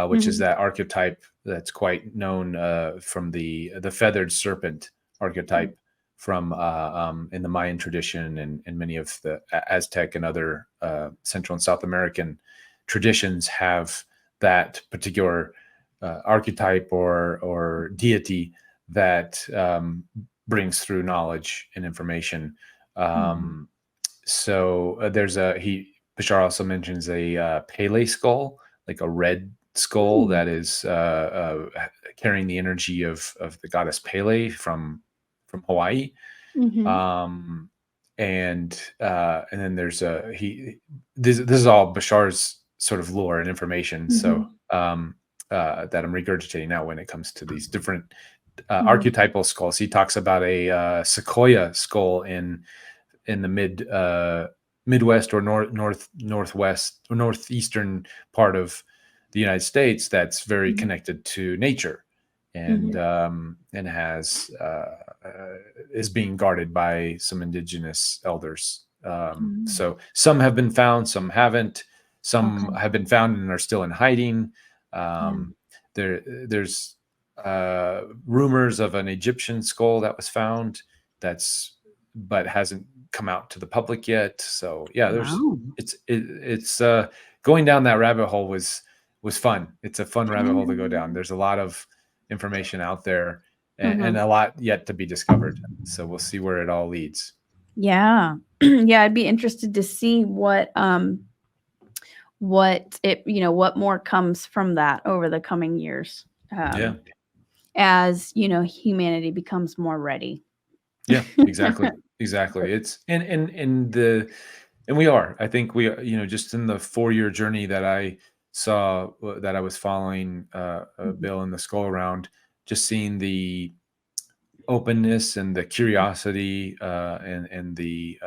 which is that archetype that's quite known from the feathered serpent archetype from in the Mayan tradition, and many of the Aztec and other Central and South American traditions have that particular archetype or deity that brings through knowledge and information. So Bashar also mentions a Pele skull, like a red skull that is carrying the energy of the goddess Pele from Hawaii. And then there's this is all Bashar's sort of lore and information. So that I'm regurgitating now when it comes to these different archetypal skulls. He talks about a sequoia skull in the Midwest or northwest or northeastern part of the United States that's very connected to nature, and has is being guarded by some indigenous elders. So some have been found, some haven't. Some have been found and are still in hiding. There's rumors of an Egyptian skull that was found but hasn't come out to the public yet. So yeah, it's going down that rabbit hole was fun. It's a fun rabbit hole to go down. There's a lot of information out there, and a lot yet to be discovered. So we'll see where it all leads. Yeah. Yeah, I'd be interested to see what more comes from that over the coming years. Yeah. as humanity becomes more ready. Yeah, exactly. Exactly. It's and we are. I think we are, just in the 4-year journey that I saw that I was following Mhm. Bill and the Skull around, just seeing the openness and the curiosity and the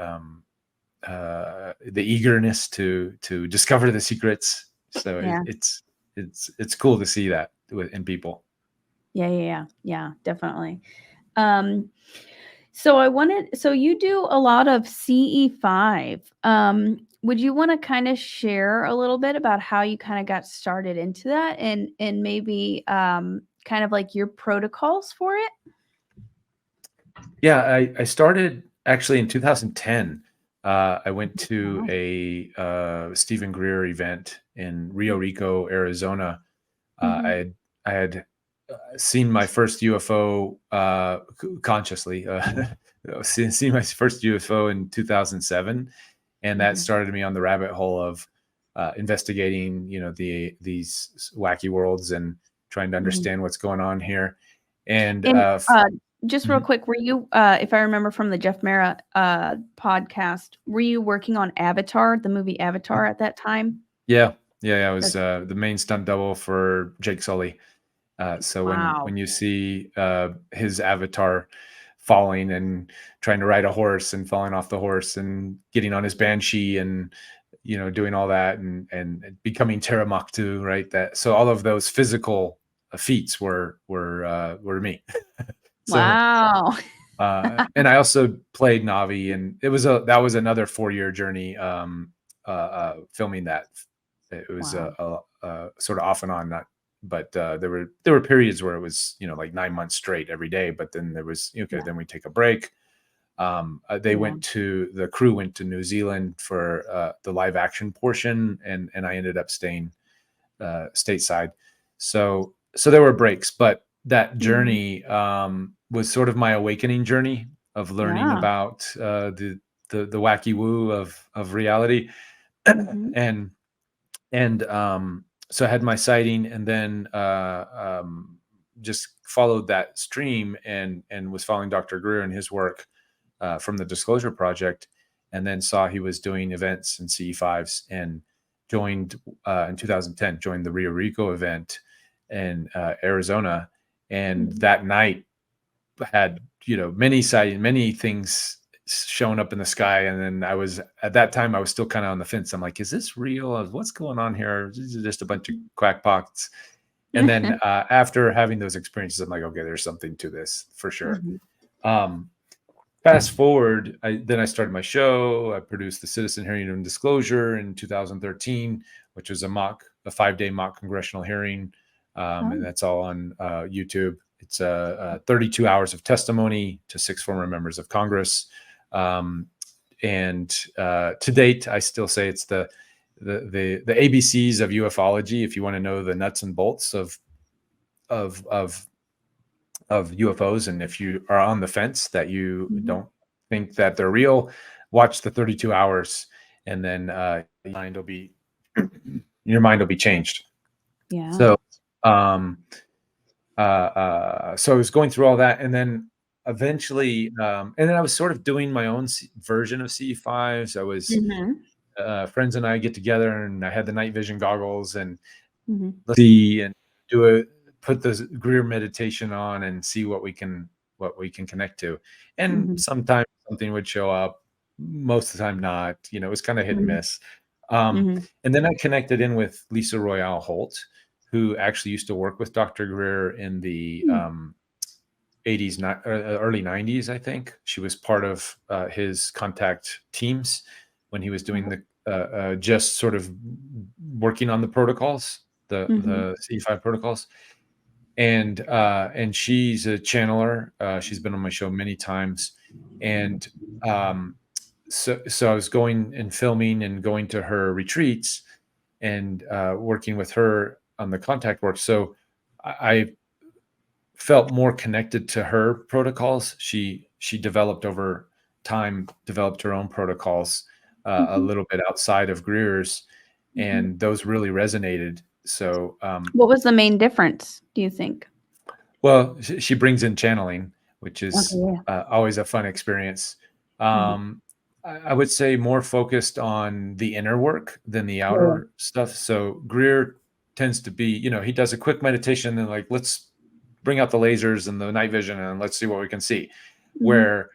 eagerness to discover the secrets. So Yeah. it's cool to see that in people. Yeah, definitely. Um, so you do a lot of CE5. Would you want to kind of share a little bit about how you kind of got started into that and maybe kind of like your protocols for it? Yeah, I started actually in 2010. I went to Wow. a Stephen Greer event in Rio Rico, Arizona. Uh, I Mhm. had I had seen my first UFO consciously. Seen my first UFO in 2007, and that Mhm. started me on the rabbit hole of investigating, these wacky worlds and trying to Mhm. understand what's going on here. And And, just real mhm. quick, were you, if I remember from the Jeff Mara, podcast, were you working on Avatar, the movie Avatar at that time? Yeah, yeah, I was That's the main stunt double for Jake Sully. So when wow. you see his avatar falling and trying to ride a horse and falling off the horse and getting on his banshee and doing all that and becoming Terramaktu, right? That so all of those physical feats were me. So Wow. and I also played Navi, and that was another 4-year journey filming that. It was Wow. sort of off and on, not, but there were periods where it was like 9 months straight every day. But then there was okay, Yeah, then we take a break. yeah. The crew went to New Zealand for the live action portion, and I ended up staying stateside. So there were breaks, but that Mhm. journey was sort of my awakening journey of learning Yeah. about the wacky woo of reality, Mhm. and so I had my sighting, and then just followed that stream and was following Dr. Greer and his work from the Disclosure Project, and then saw he was doing events in CE5s and joined in 2010, joined the Rio Rico event in Arizona. And Mhm. that night had, many sighting, many things showing up in the sky. And then at that time, I was still kind of on the fence. I'm like, is this real? What's going on here? This is just a bunch of crackpots. And then after having those experiences, I'm like, okay, there's something to this for sure. Mhm. Um, Fast forward, then I started my show. I produced the Citizen Hearing and Disclosure in 2013, which was a 5-day mock congressional hearing, and Oh. that's all on YouTube. It's 32 hours of testimony to 6 former members of Congress, and to date, I still say it's the ABCs of UFOlogy. If you want to know the nuts and bolts of of of UFOs, and if you are on the fence that you Mhm. don't think that they're real, watch the 32 hours, and then your mind will be changed. Yeah. So, um, so I was going through all that, and then eventually, and then I was sort of doing my own version of CE5s. I was Mhm. friends and I get together, and I had the night vision goggles, and Mhm. let's see and do it, put the Greer meditation on and see what we can connect to. And Mhm. sometimes something would show up, most of the time not. It was kind of hit and Mhm. miss. Um, Mhm. and then I connected in with Lisa Royale Holt, who actually used to work with Dr. Greer in the Mhm. 80s, early 90s, I think. She was part of his contact teams when he was doing the just sort of working on the protocols, Mhm. the C5 protocols. And she's a channeler. She's been on my show many times. And um, so I was going and filming and going to her retreats and working with her on the contact work. So I felt more connected to her protocols. She developed over time, developed her own protocols a Mhm. little bit outside of Greer's, Mhm. and those really resonated. So, What was the main difference, do you think? well, she brings in channeling, which Okay, is yeah. always a fun experience. Mhm. I would say more focused on the inner work than the Yeah. outer stuff. So Greer tends to be, he does a quick meditation and like, let's bring out the lasers and the night vision and let's see what we can see. Mhm. Where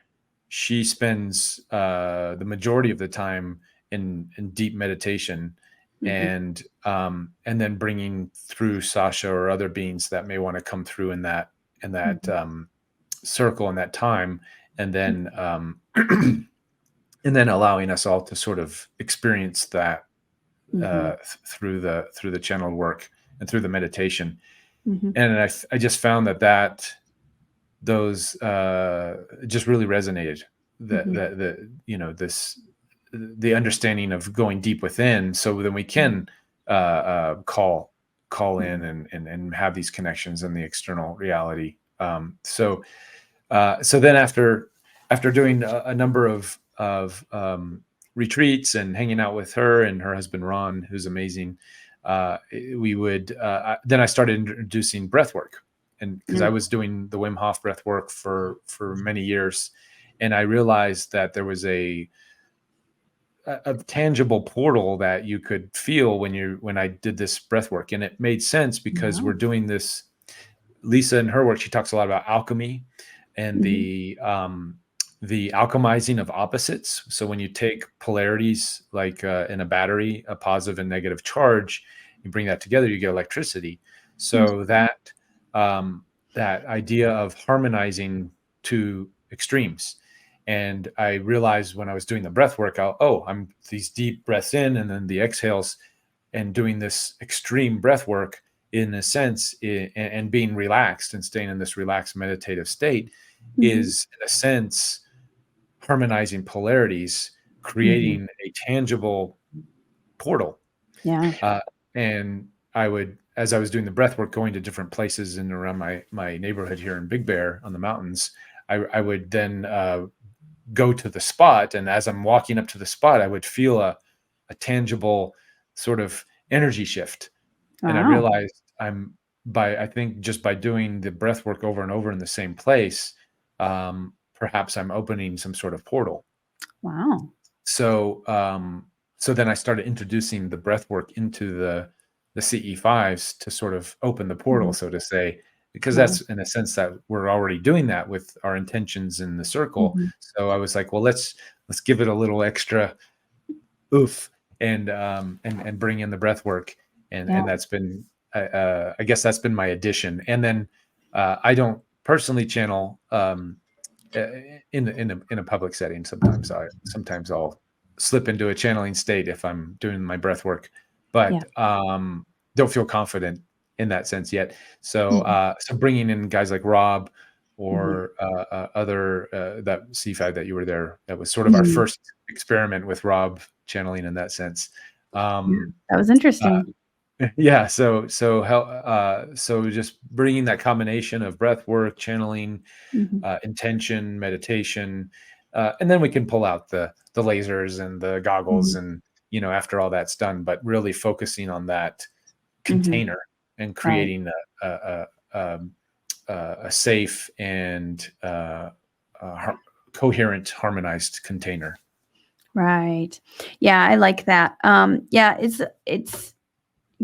she spends the majority of the time in deep meditation Mhm. and then bringing through Sasha or other beings that may want to come through in that Mhm. circle in that time, and Mhm. then and then allowing us all to sort of experience that Mhm. through the channeled work and through the meditation. Mhm. And I just found that those just really resonated. That Mhm. this the understanding of going deep within, so then we Mhm. can call in Mhm. and have these connections in the external reality. So then after doing a number of retreats and hanging out with her and her husband Ron, who's amazing, we would then I started introducing breath work, and because I Mm. was doing the Wim Hof breath work for many years, and I realized that there was a tangible portal that you could feel when I did this breath work, and it made sense because we're Wow. doing this. Lisa in her work, she talks a lot about alchemy and Mhm. the alchemizing of opposites. So when you take polarities like in a battery, a positive and negative charge, you bring that together, you get electricity. So um, that idea of harmonizing two extremes. And I realized when I was doing the breath work, I'm these deep breaths in and then the exhales, and doing this extreme breath work in a sense, and being relaxed and staying in this relaxed meditative state Mhm. is in a sense harmonizing polarities, Mhm. creating a tangible portal. Yeah. uh, and I would, as I was doing the breath work, going to different places in around my neighborhood here in Big Bear on the mountains, I would then go to the spot, and as I'm walking up to the spot, I would feel a tangible sort of energy shift. And I Wow. realized I think just by doing the breath work over and over in the same place, perhaps I'm opening some sort of portal. Wow. So, so then I started introducing the breath work into the CE5s to sort of open the portal, Mhm. so to say, because Yeah. that's in a sense that we're already doing that with our intentions in the circle. Mhm. So I was like, well, let's give it a little extra oof, and bring in the breath work, Yeah. and that's been I guess that's been my addition. And then I don't personally channel uh, in a public setting. Sometimes I'll slip into a channeling state if I'm doing my breath work, Yeah. but don't feel confident in that sense yet. So Mhm. so bringing in guys like Rob Mhm. or other that C5 that you were there, that was sort of our Mhm. first experiment with Rob channeling in that sense. Yeah. Um, That was uh, interesting. yeah, so just bringing that combination of breath work, channeling, Mhm. intention, meditation, and then we can pull out the lasers and the goggles, Mhm. and after all that's done, but really focusing on that Mhm. container and Right. creating a safe and coherent, harmonized container. Right. Yeah, I like that. Yeah, it's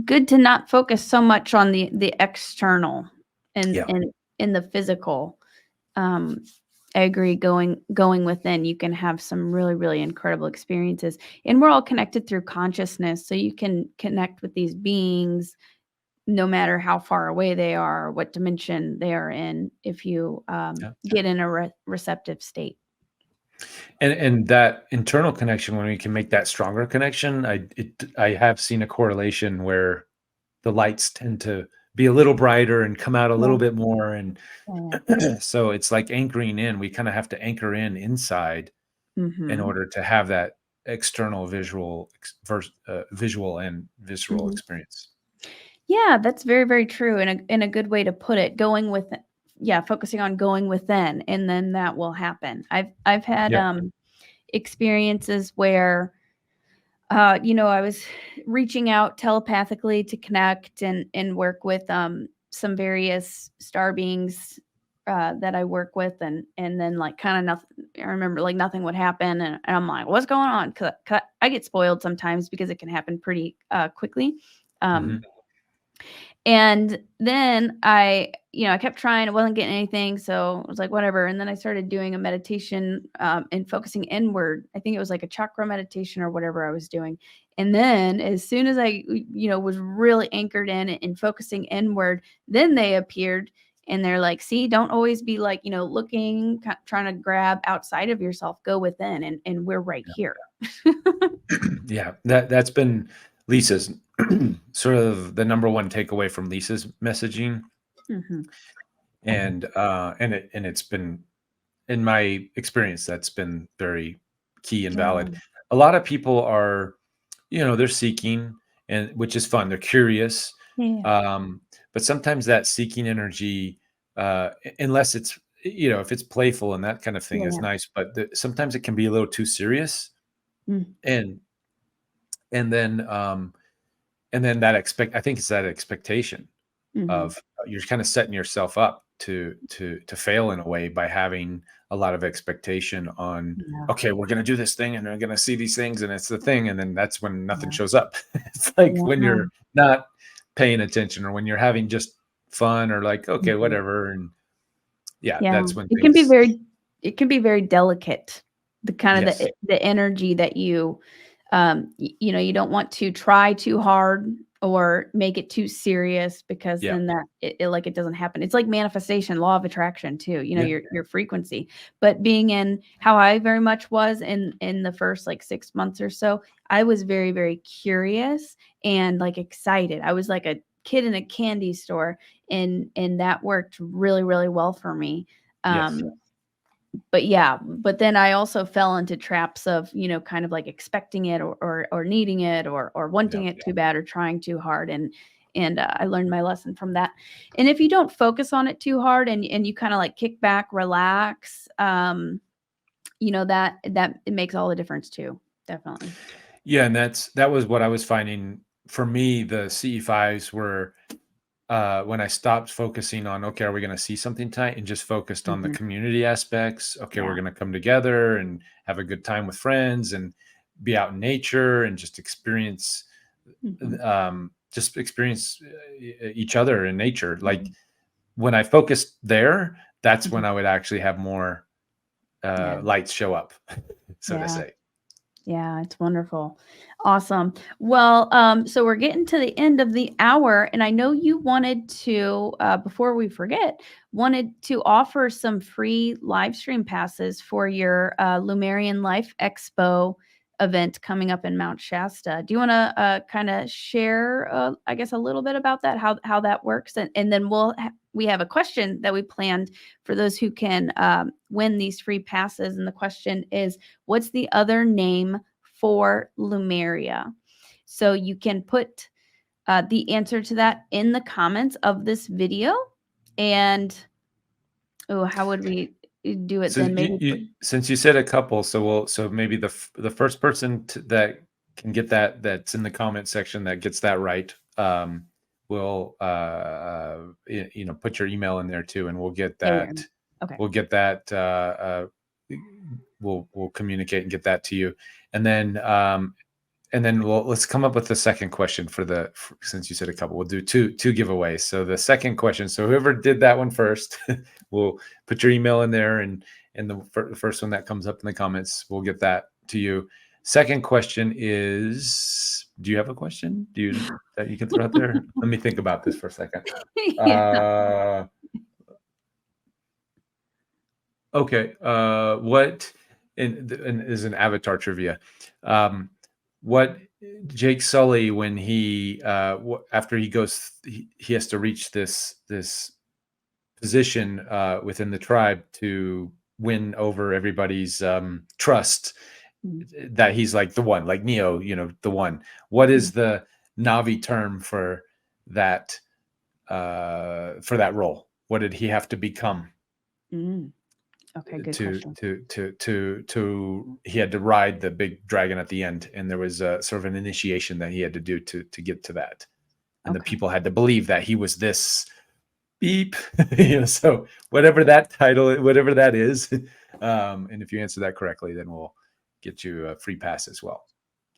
good to not focus so much on the external and Yeah, in the physical. Um, I agree. Going within, you can have some really really incredible experiences, and we're all connected through consciousness, so you can connect with these beings no matter how far away they are, what dimension they are in, if you yeah. get in a receptive state. And that internal connection, when we can make that stronger connection, I have seen a correlation where the lights tend to be a little brighter and come out a Yeah. little bit more, and Yeah. so it's like anchoring in. We kind of have to anchor in inside in Mhm. order to have that external visual and visceral Mhm. experience. Yeah, that's very, very true, and a good way to put it. Going with Yeah, focusing on going within, and then that will happen. I've had Yeah. experiences where I was reaching out telepathically to connect and work with some various star beings that I work with, and then like kind of nothing. I remember like nothing would happen, and I'm like, what's going on? Cause I get spoiled sometimes because it can happen pretty quickly. Hmm. And then I kept trying. I wasn't getting anything. So I was like, whatever. And then I started doing a meditation and focusing inward. I think it was like a chakra meditation or whatever I was doing. And then as soon as I, was really anchored in it and focusing inward, then they appeared and they're like, see, don't always be like, looking, trying to grab outside of yourself, go within. And we're right here. Yeah, that's been Lisa's sort of the number one takeaway from Lisa's messaging, Hmm. and it's been, in my experience, that's been very key and Yeah. valid. A lot of people are, they're seeking, and which is fun. They're curious, Yeah. but sometimes that seeking energy, unless it's, if it's playful and that kind of thing, is Yeah. nice. But sometimes it can be a little too serious, Mm. and and then um, and then I think it's that expectation Hmm. of, you're kind of setting yourself up to fail in a way by having a lot of expectation on, Yeah. okay, we're going to do this thing and we're going to see these things and it's the thing, and then that's when nothing Yeah. shows up. It's like when Yeah. you're not paying attention, or when you're having just fun, or like, okay, Mhm. whatever, and yeah, Yeah, that's when it can be things. very delicate, the kind of Yes. the energy that you, you don't want to try too hard or make it too serious because Yeah. then that like, it doesn't happen. It's like manifestation, law of attraction too, Yeah. your frequency. But being in how I very much was in the first, like, 6 months or so, I was very, very curious and, like, excited. I was like a kid in a candy store, and that worked really, really well for me. Yes. Um, but yeah, but then I also fell into traps of, kind of like expecting it, or needing it, or Yeah. wanting it too bad, or trying too hard. And I learned my lesson from that. And if you don't focus on it too hard, and you kind of like kick back, relax, that it makes all the difference too. Definitely. Yeah, and that was what I was finding for me. The CE5s were, when I stopped focusing on, okay, are we going to see something tonight, and just focused on the Hmm. community aspects. Okay, we're Yeah. going to come together and have a good time with friends and be out in nature and Hmm. just experience each other in nature. Like Hmm. when I focused there, that's when Hmm. I would actually have more Yeah. lights show up, so to Yeah. say. Yeah, it's wonderful. Awesome. Well, so we're getting to the end of the hour, and I know you wanted to, before we forget, wanted to offer some free live stream passes for your Lemurian Life Expo event coming up in Mount Shasta. Do you want to kind of share, I guess, a little bit about that, how that works, and then we have a question that we planned for those who can win these free passes, and the question is, what's the other name for Lemuria? So you can put the answer to that in the comments of this video. And oh, how would we do it So then? Maybe put, since you said a couple, so maybe the first person that can get that's in the comment section that gets that right, will put your email in there too, and yeah. Okay. we'll get that we'll communicate and get that to you, and then let's come up with the second question since you said a couple, we'll do two giveaways. So the second question, so whoever did that one first, will put your email in there, and the first one that comes up in the comments, we'll get that to you. Second question is, do you have a question? That you can throw out there? Let me think about this for a second. Yeah. Uh, okay. What and is an avatar trivia. What Jake Sully, when he after he goes, he has to reach this position within the tribe to win over everybody's trust, Mm, that he's like the one, like Neo, the one. What mm, is the Navi term for that role? What did he have to become? mm. Okay, good to question. he had to ride the big dragon at the end, and there was a sort of an initiation that he had to do to get to that, and the Okay. people had to believe that he was this beep. So whatever that title, whatever that is, and if you answer that correctly, then we'll get you a free pass as well.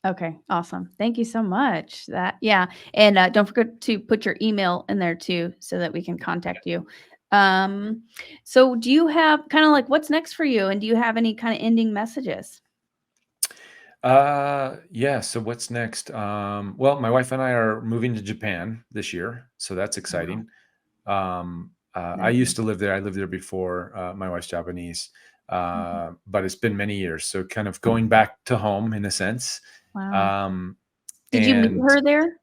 Okay, awesome. Thank you so much. Yeah, and don't forget to put your email in there too, so that we can contact you. Um, so do you have kind of like what's next for you, and do you have any kind of ending messages? Yeah, so what's next? Well, my wife and I are moving to Japan this year, so that's Wow, exciting. I nice. used to live there. I lived there before. My wife's Japanese, Mhm. but it's been many years. So kind of going back to home in a sense. Wow. Um, Did you meet and her there?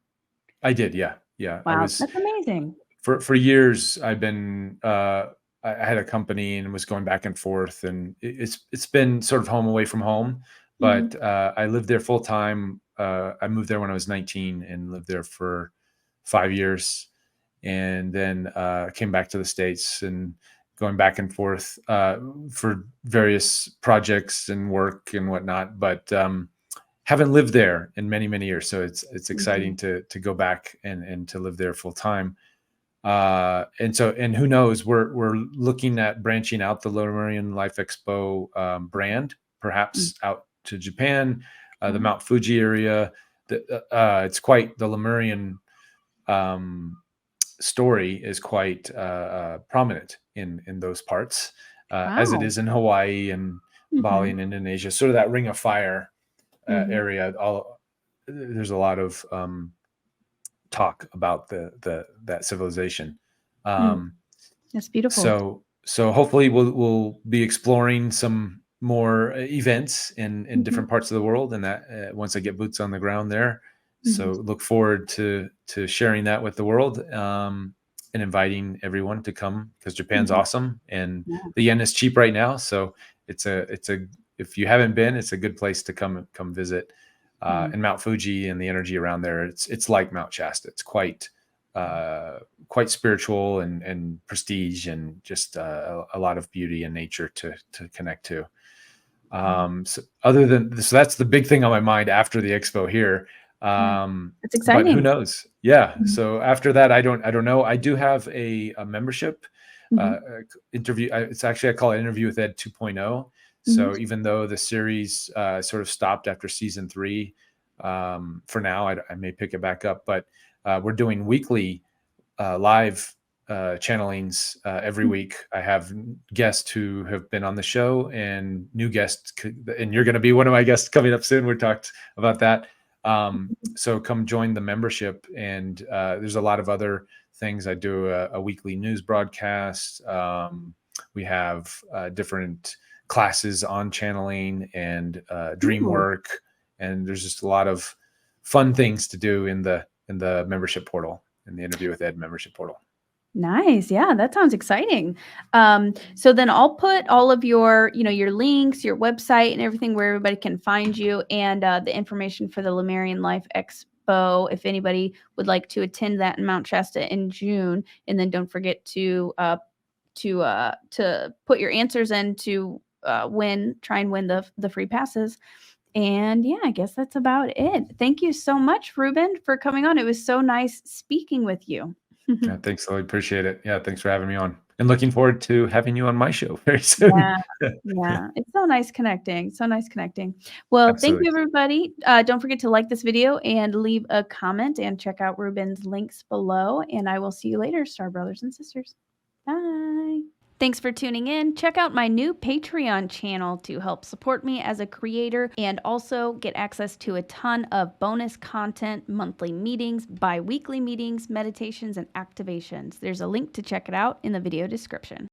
I did, yeah, yeah. I Wow, was that's amazing. for years. I've been I had a company and was going back and forth, and it's been sort of home away from home. Mhm. But I lived there full time. I moved there when I was 19 and lived there for 5 years, and then came back to the States and going back and forth for various projects and work and whatnot. But haven't lived there in many years, so it's exciting Mhm. to go back and to live there full time. And who knows, we're looking at branching out the Lemurian Life Expo brand, Mm. perhaps out to Japan, the Wow. Mount Fuji area. It's quite the Lemurian um, story is quite prominent in those parts, as it Wow. is in Hawaii and Bali Mhm. and Indonesia. Sort of that Ring of Fire Mhm. area. There's a lot of talk about the that civilization. Mm. Um, That's beautiful. so hopefully we'll be exploring some more events in Mhm. different parts of the world, and that once I get boots on the ground there. Mhm. So look forward to sharing that with the world, and inviting everyone to come, because Japan's Mhm. awesome and Yeah. the yen is cheap right now. So it's a if you haven't been, it's a good place to come visit. Mhm. And Mount Fuji and the energy around there, it's like Mount Shasta. It's quite spiritual and prestige, and just a lot of beauty and nature to connect to. Wow. So other than so that's the big thing on my mind after the expo here. Yeah. It's But who exciting. knows? Yeah. Mhm. So after that, I don't know. I do have a membership Mhm. interview. It's actually, I call it Interview with Ed 2.0. Mhm. So even though the series sort of stopped after season 3, for now, I may pick it back up. But we're doing weekly live channelings every Mhm. week. I have guests who have been on the show and new guests, and you're going to be one of my guests coming up soon. We talked about that. So come join the membership, and there's a lot of other things. I do a weekly news broadcast. We have different classes on channeling and dream Ooh, work, and there's just a lot of fun things to do in the membership portal, in the Interview with Ed membership portal. nice. Yeah, that sounds exciting. So then I'll put all of your, your links, your website, and everything where everybody can find you, and the information for the Lemurian Life Expo if anybody would like to attend that in Mount Shasta in June. And then don't forget to put your answers in to try and win the free passes. And yeah, I guess that's about it. Thank you so much, Ruben, for coming on. It was so nice speaking with you. Yeah, thanks. I appreciate it. Yeah, thanks for having me on, and looking forward to having you on my show very soon. Yeah, yeah. It's so nice connecting. So nice connecting. Well, thank Absolutely. you, everybody. Don't forget to like this video and leave a comment and check out Ruben's links below. And I will see you later, Star Brothers and Sisters. Bye. Thanks for tuning in. Check out my new Patreon channel to help support me as a creator and also get access to a ton of bonus content, monthly meetings, bi-weekly meetings, meditations, and activations. There's a link to check it out in the video description.